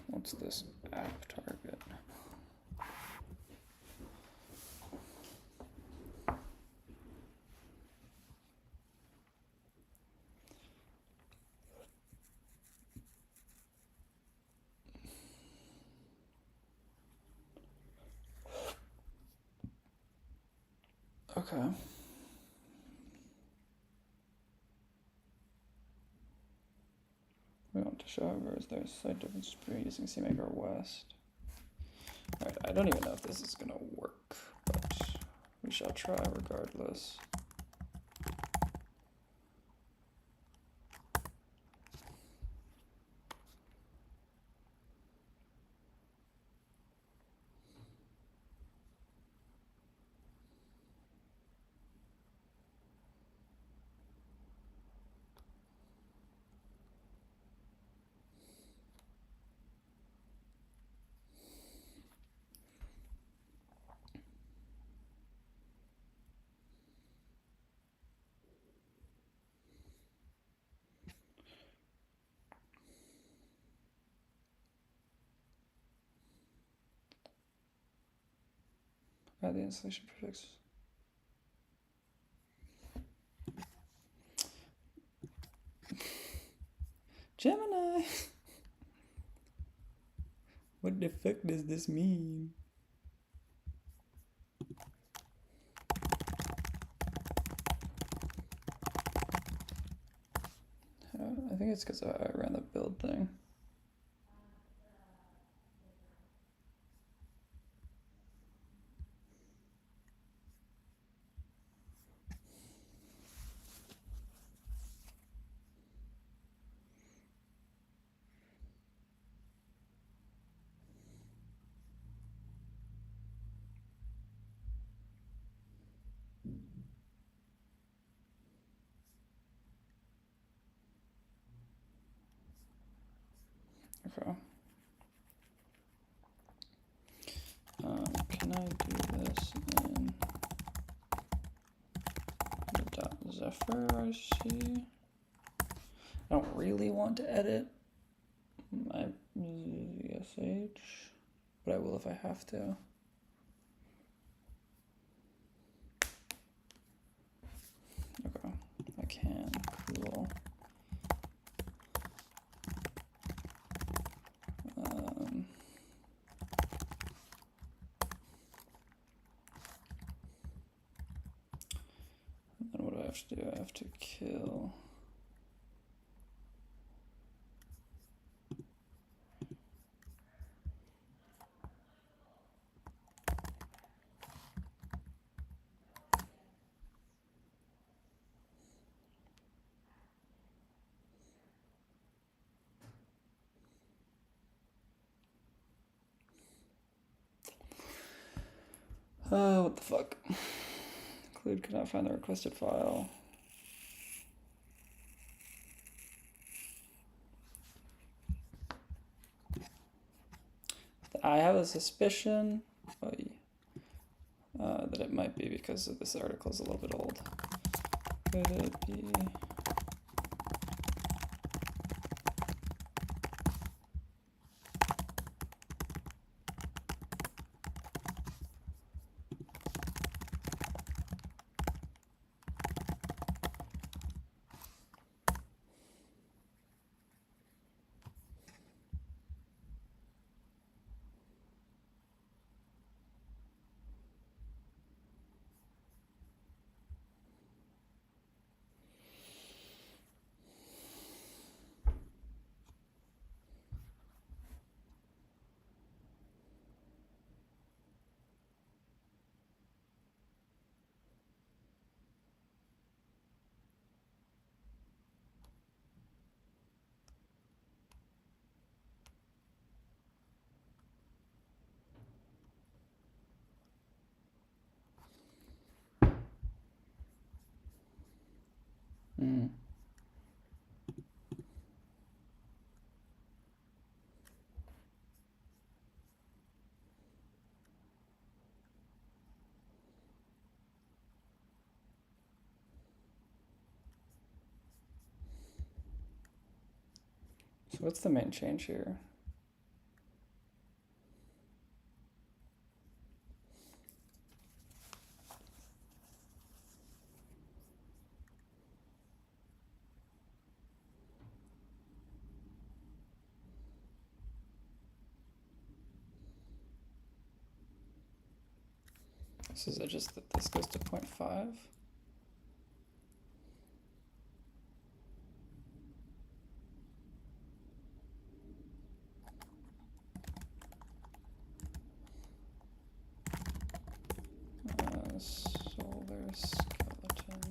what's this app target? Okay. We want to show, however, is there a slight difference between using CMake or West? Alright, I don't even know if this is gonna work, but we shall try regardless. Add the installation prefix. Gemini! What the fuck does this mean? I think it's because I ran the build thing. Okay. Can I do this in the .Zephyr, I see? I don't really want to edit my ZSH, but I will if I have to. Okay, I can, cool. Then what do I have to do? I have to kill. What the fuck? Include cannot find the requested file. I have a suspicion that it might be because this article is a little bit old. Could it be? Mm. So what's the main change here? So is it just that this goes to 0.5? Solar skeleton.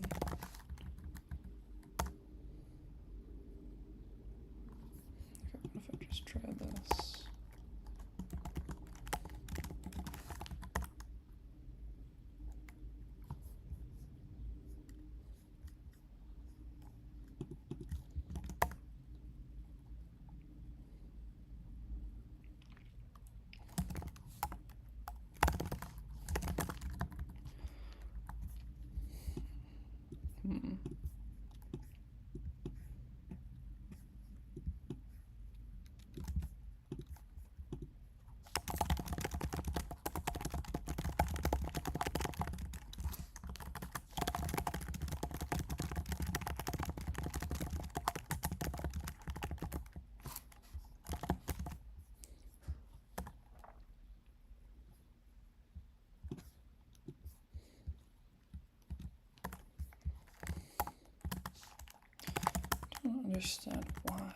Okay, what if I just try this? I don't understand why.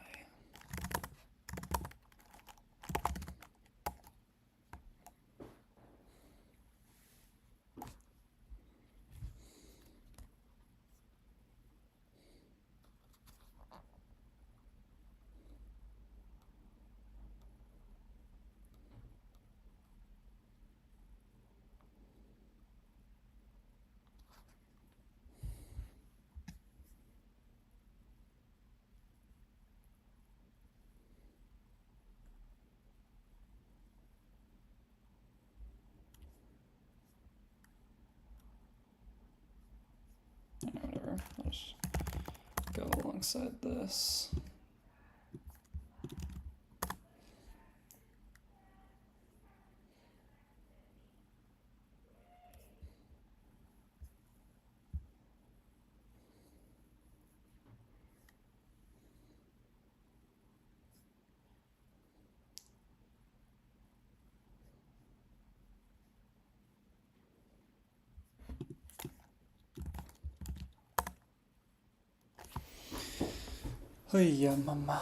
Whatever, I'll just go alongside this. Oh yeah, mama.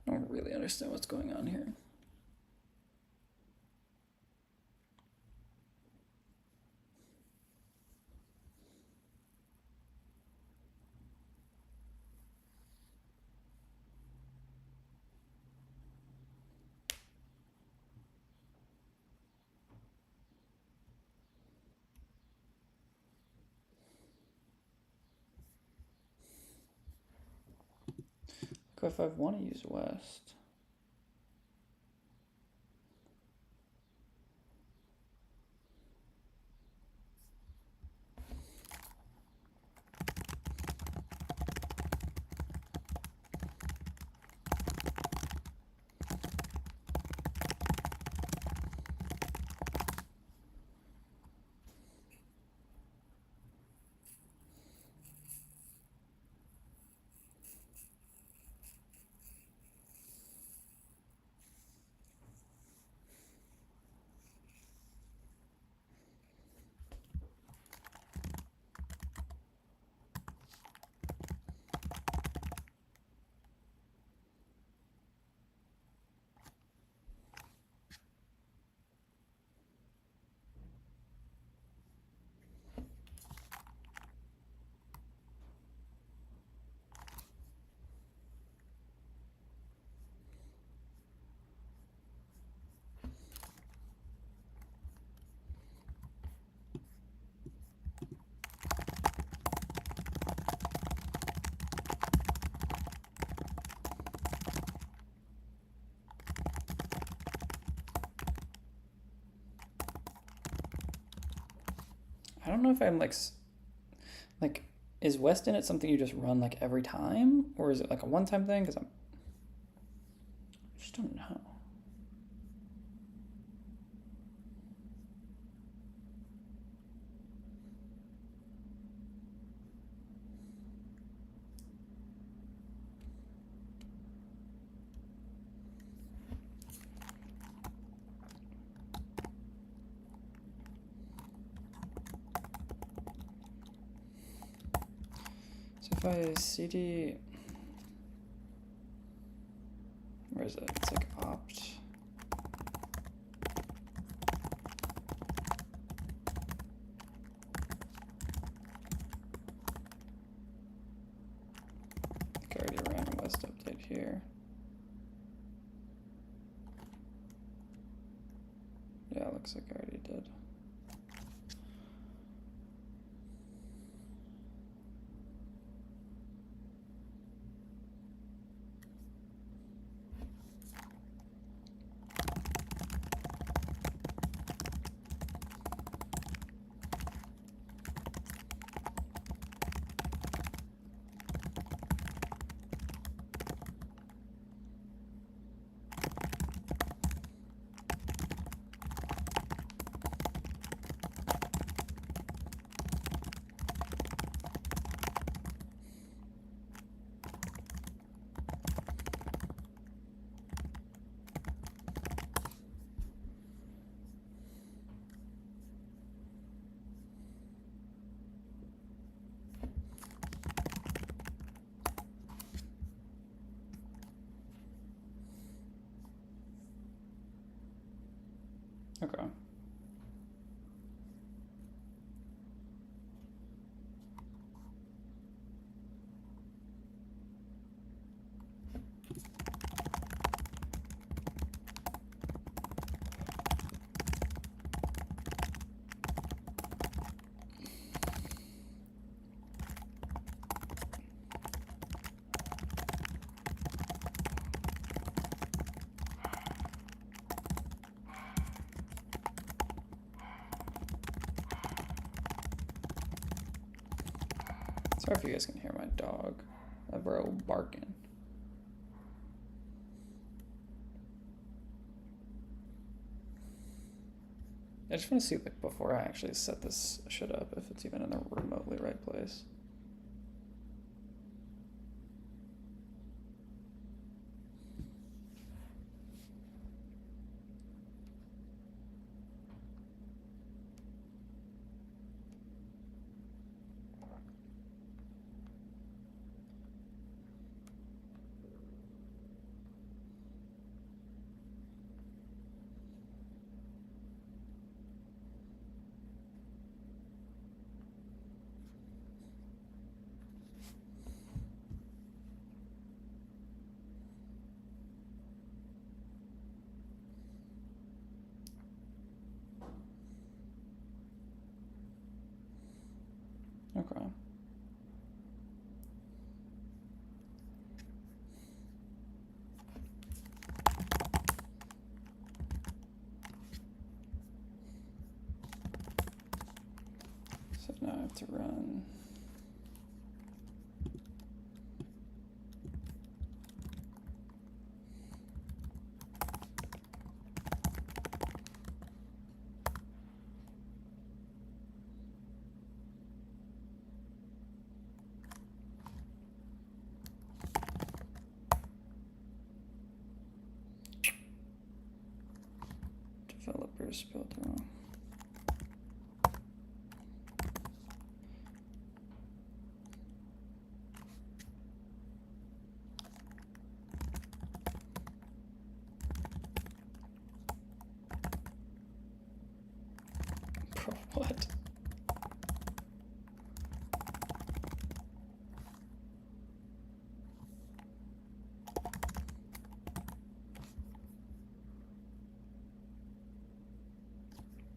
I don't really understand what's going on here. If I want to use West. I don't know if I'm like, is West Init something you just run like every time, or is it like a one-time thing? Because I just don't know. So if I cd, where is it? It's like opt. I think I already ran a West update here. Yeah, looks like I already did. Okay. Sorry if you guys can hear my dog, a bro, barking. I just want to see, like, before I actually set this shit up, if it's even in the remotely right place. Okay. So now I have to run. Developers spelled wrong. Bro, what?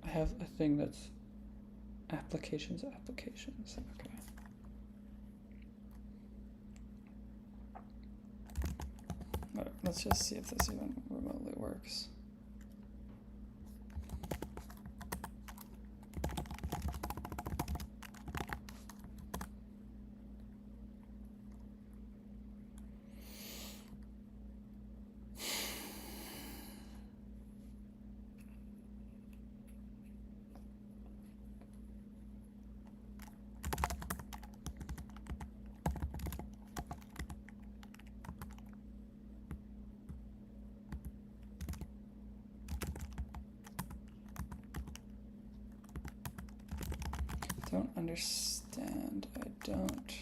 I have a thing that's applications. Okay. Alright, let's just see if this even remotely works. understand. I don't.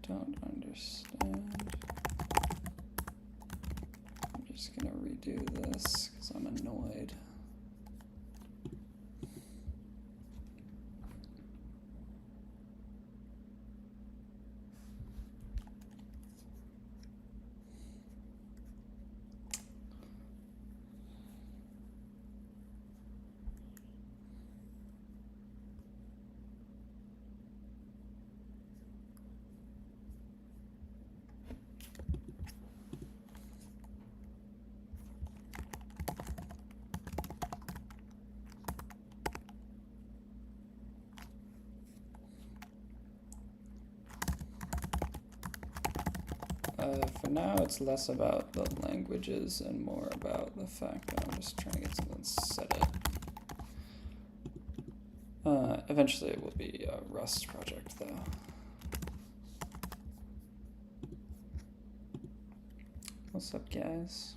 Don't understand. I'm just gonna redo this because I'm annoyed. For now, it's less about the languages and more about the fact that I'm just trying to get something set up. Eventually, it will be a Rust project, though. What's up, guys?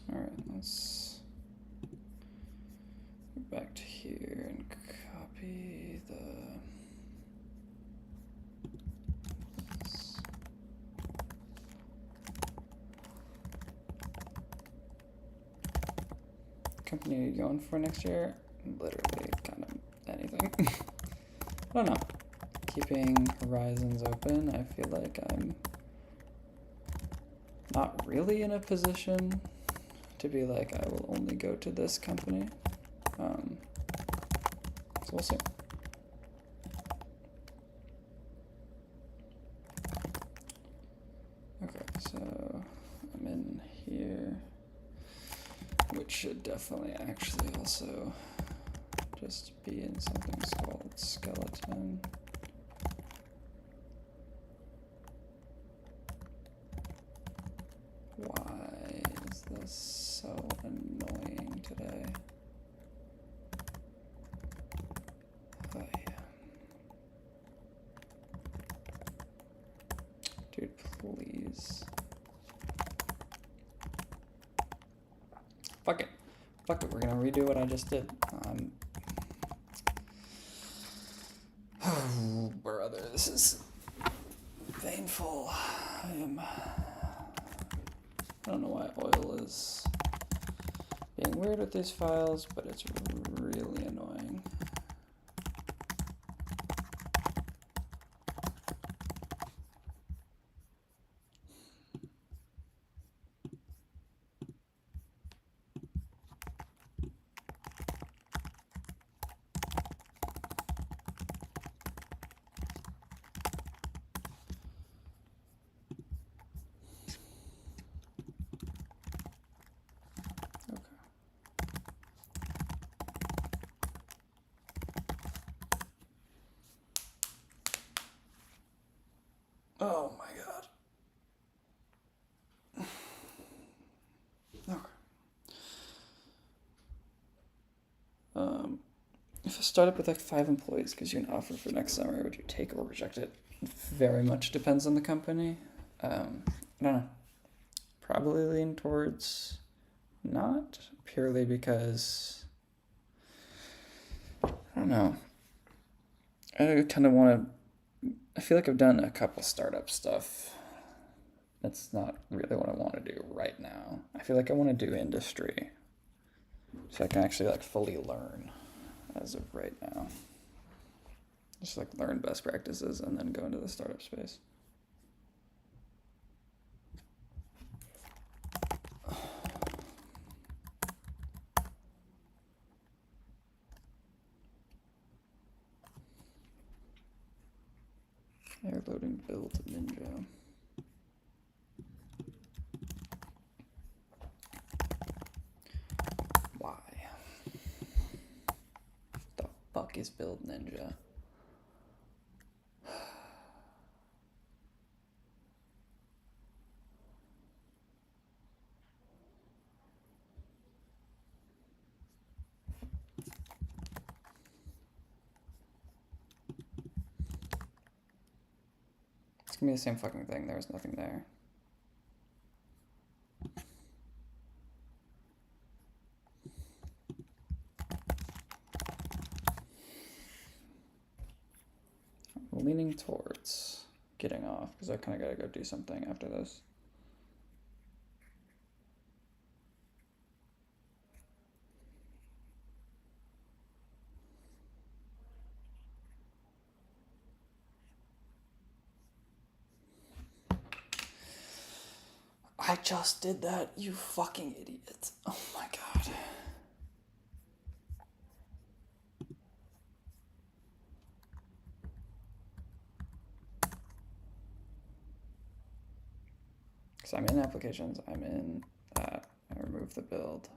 Alright, let's go back to here and copy this. Company are you going for next year? Literally kind of anything. I don't know. Keeping horizons open, I feel like I'm not really in a position to be like, I will only go to this company. So we'll see. Okay, so I'm in here, which should definitely actually also just be in something called skeleton. Why is this so annoying today? Oh, yeah. Dude, please. Fuck it. Fuck it, we're gonna redo what I just did. Brother, this is painful. I don't know why oil is being weird with these files, but it's really annoying. Oh my god. Okay. If a startup with like 5 employees gives you an offer for next summer, would you take or reject it? Very much depends on the company. I don't know. Probably lean towards not, purely because I don't know. I kind of want to. I feel like I've done a couple startup stuff. That's not really what I want to do right now. I feel like I want to do industry, so I can actually like fully learn as of right now. Just like learn best practices and then go into the startup space. Air loading build ninja. Why? The fuck is build ninja? It's gonna be the same fucking thing. There was nothing there. I'm leaning towards getting off because I kind of gotta go do something after this. I just did that, you fucking idiot. Oh my god. Because I'm in applications, I'm in that. I remove the build.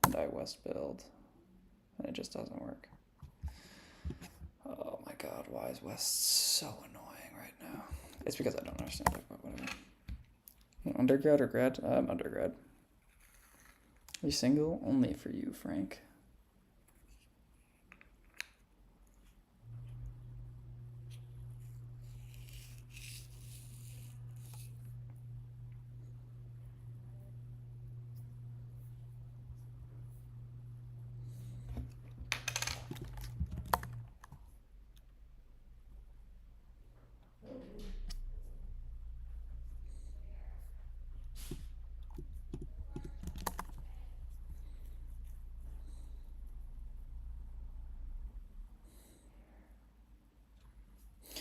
And I west build. And it just doesn't work. Oh my god, why is west so annoying right now? It's because I don't understand it, but whatever. Undergrad or grad? Undergrad. Are you single? Only for you, Frank.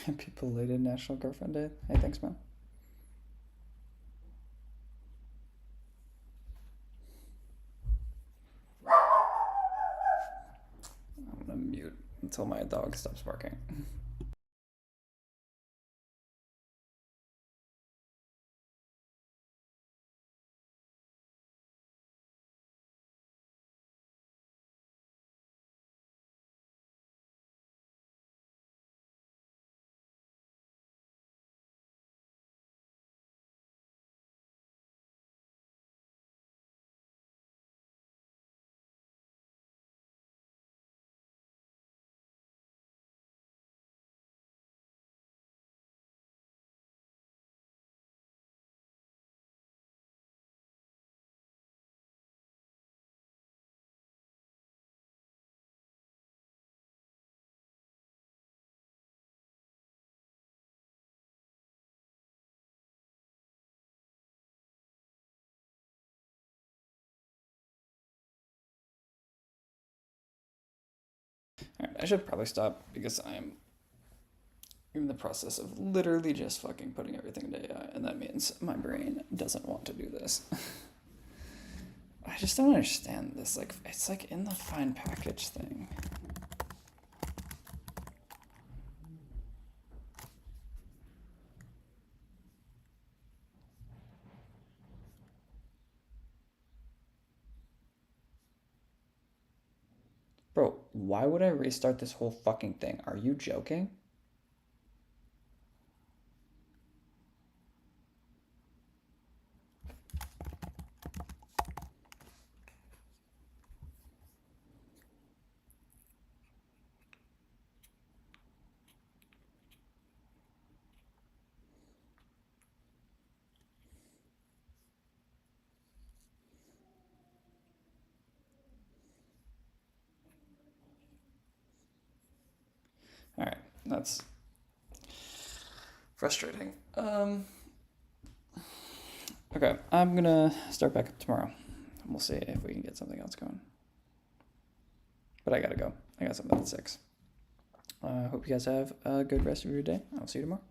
Happy belated National Girlfriend Day. Hey, thanks, man. I'm gonna mute until my dog stops barking. Alright, I should probably stop because I'm in the process of literally just fucking putting everything into AI, and that means my brain doesn't want to do this. I just don't understand this. Like, it's like in the find package thing. Bro, why would I restart this whole fucking thing? Are you joking? Alright, that's frustrating. Okay, I'm gonna start back up tomorrow. And we'll see if we can get something else going. But I gotta go. I got something at 6. Hope you guys have a good rest of your day. I'll see you tomorrow.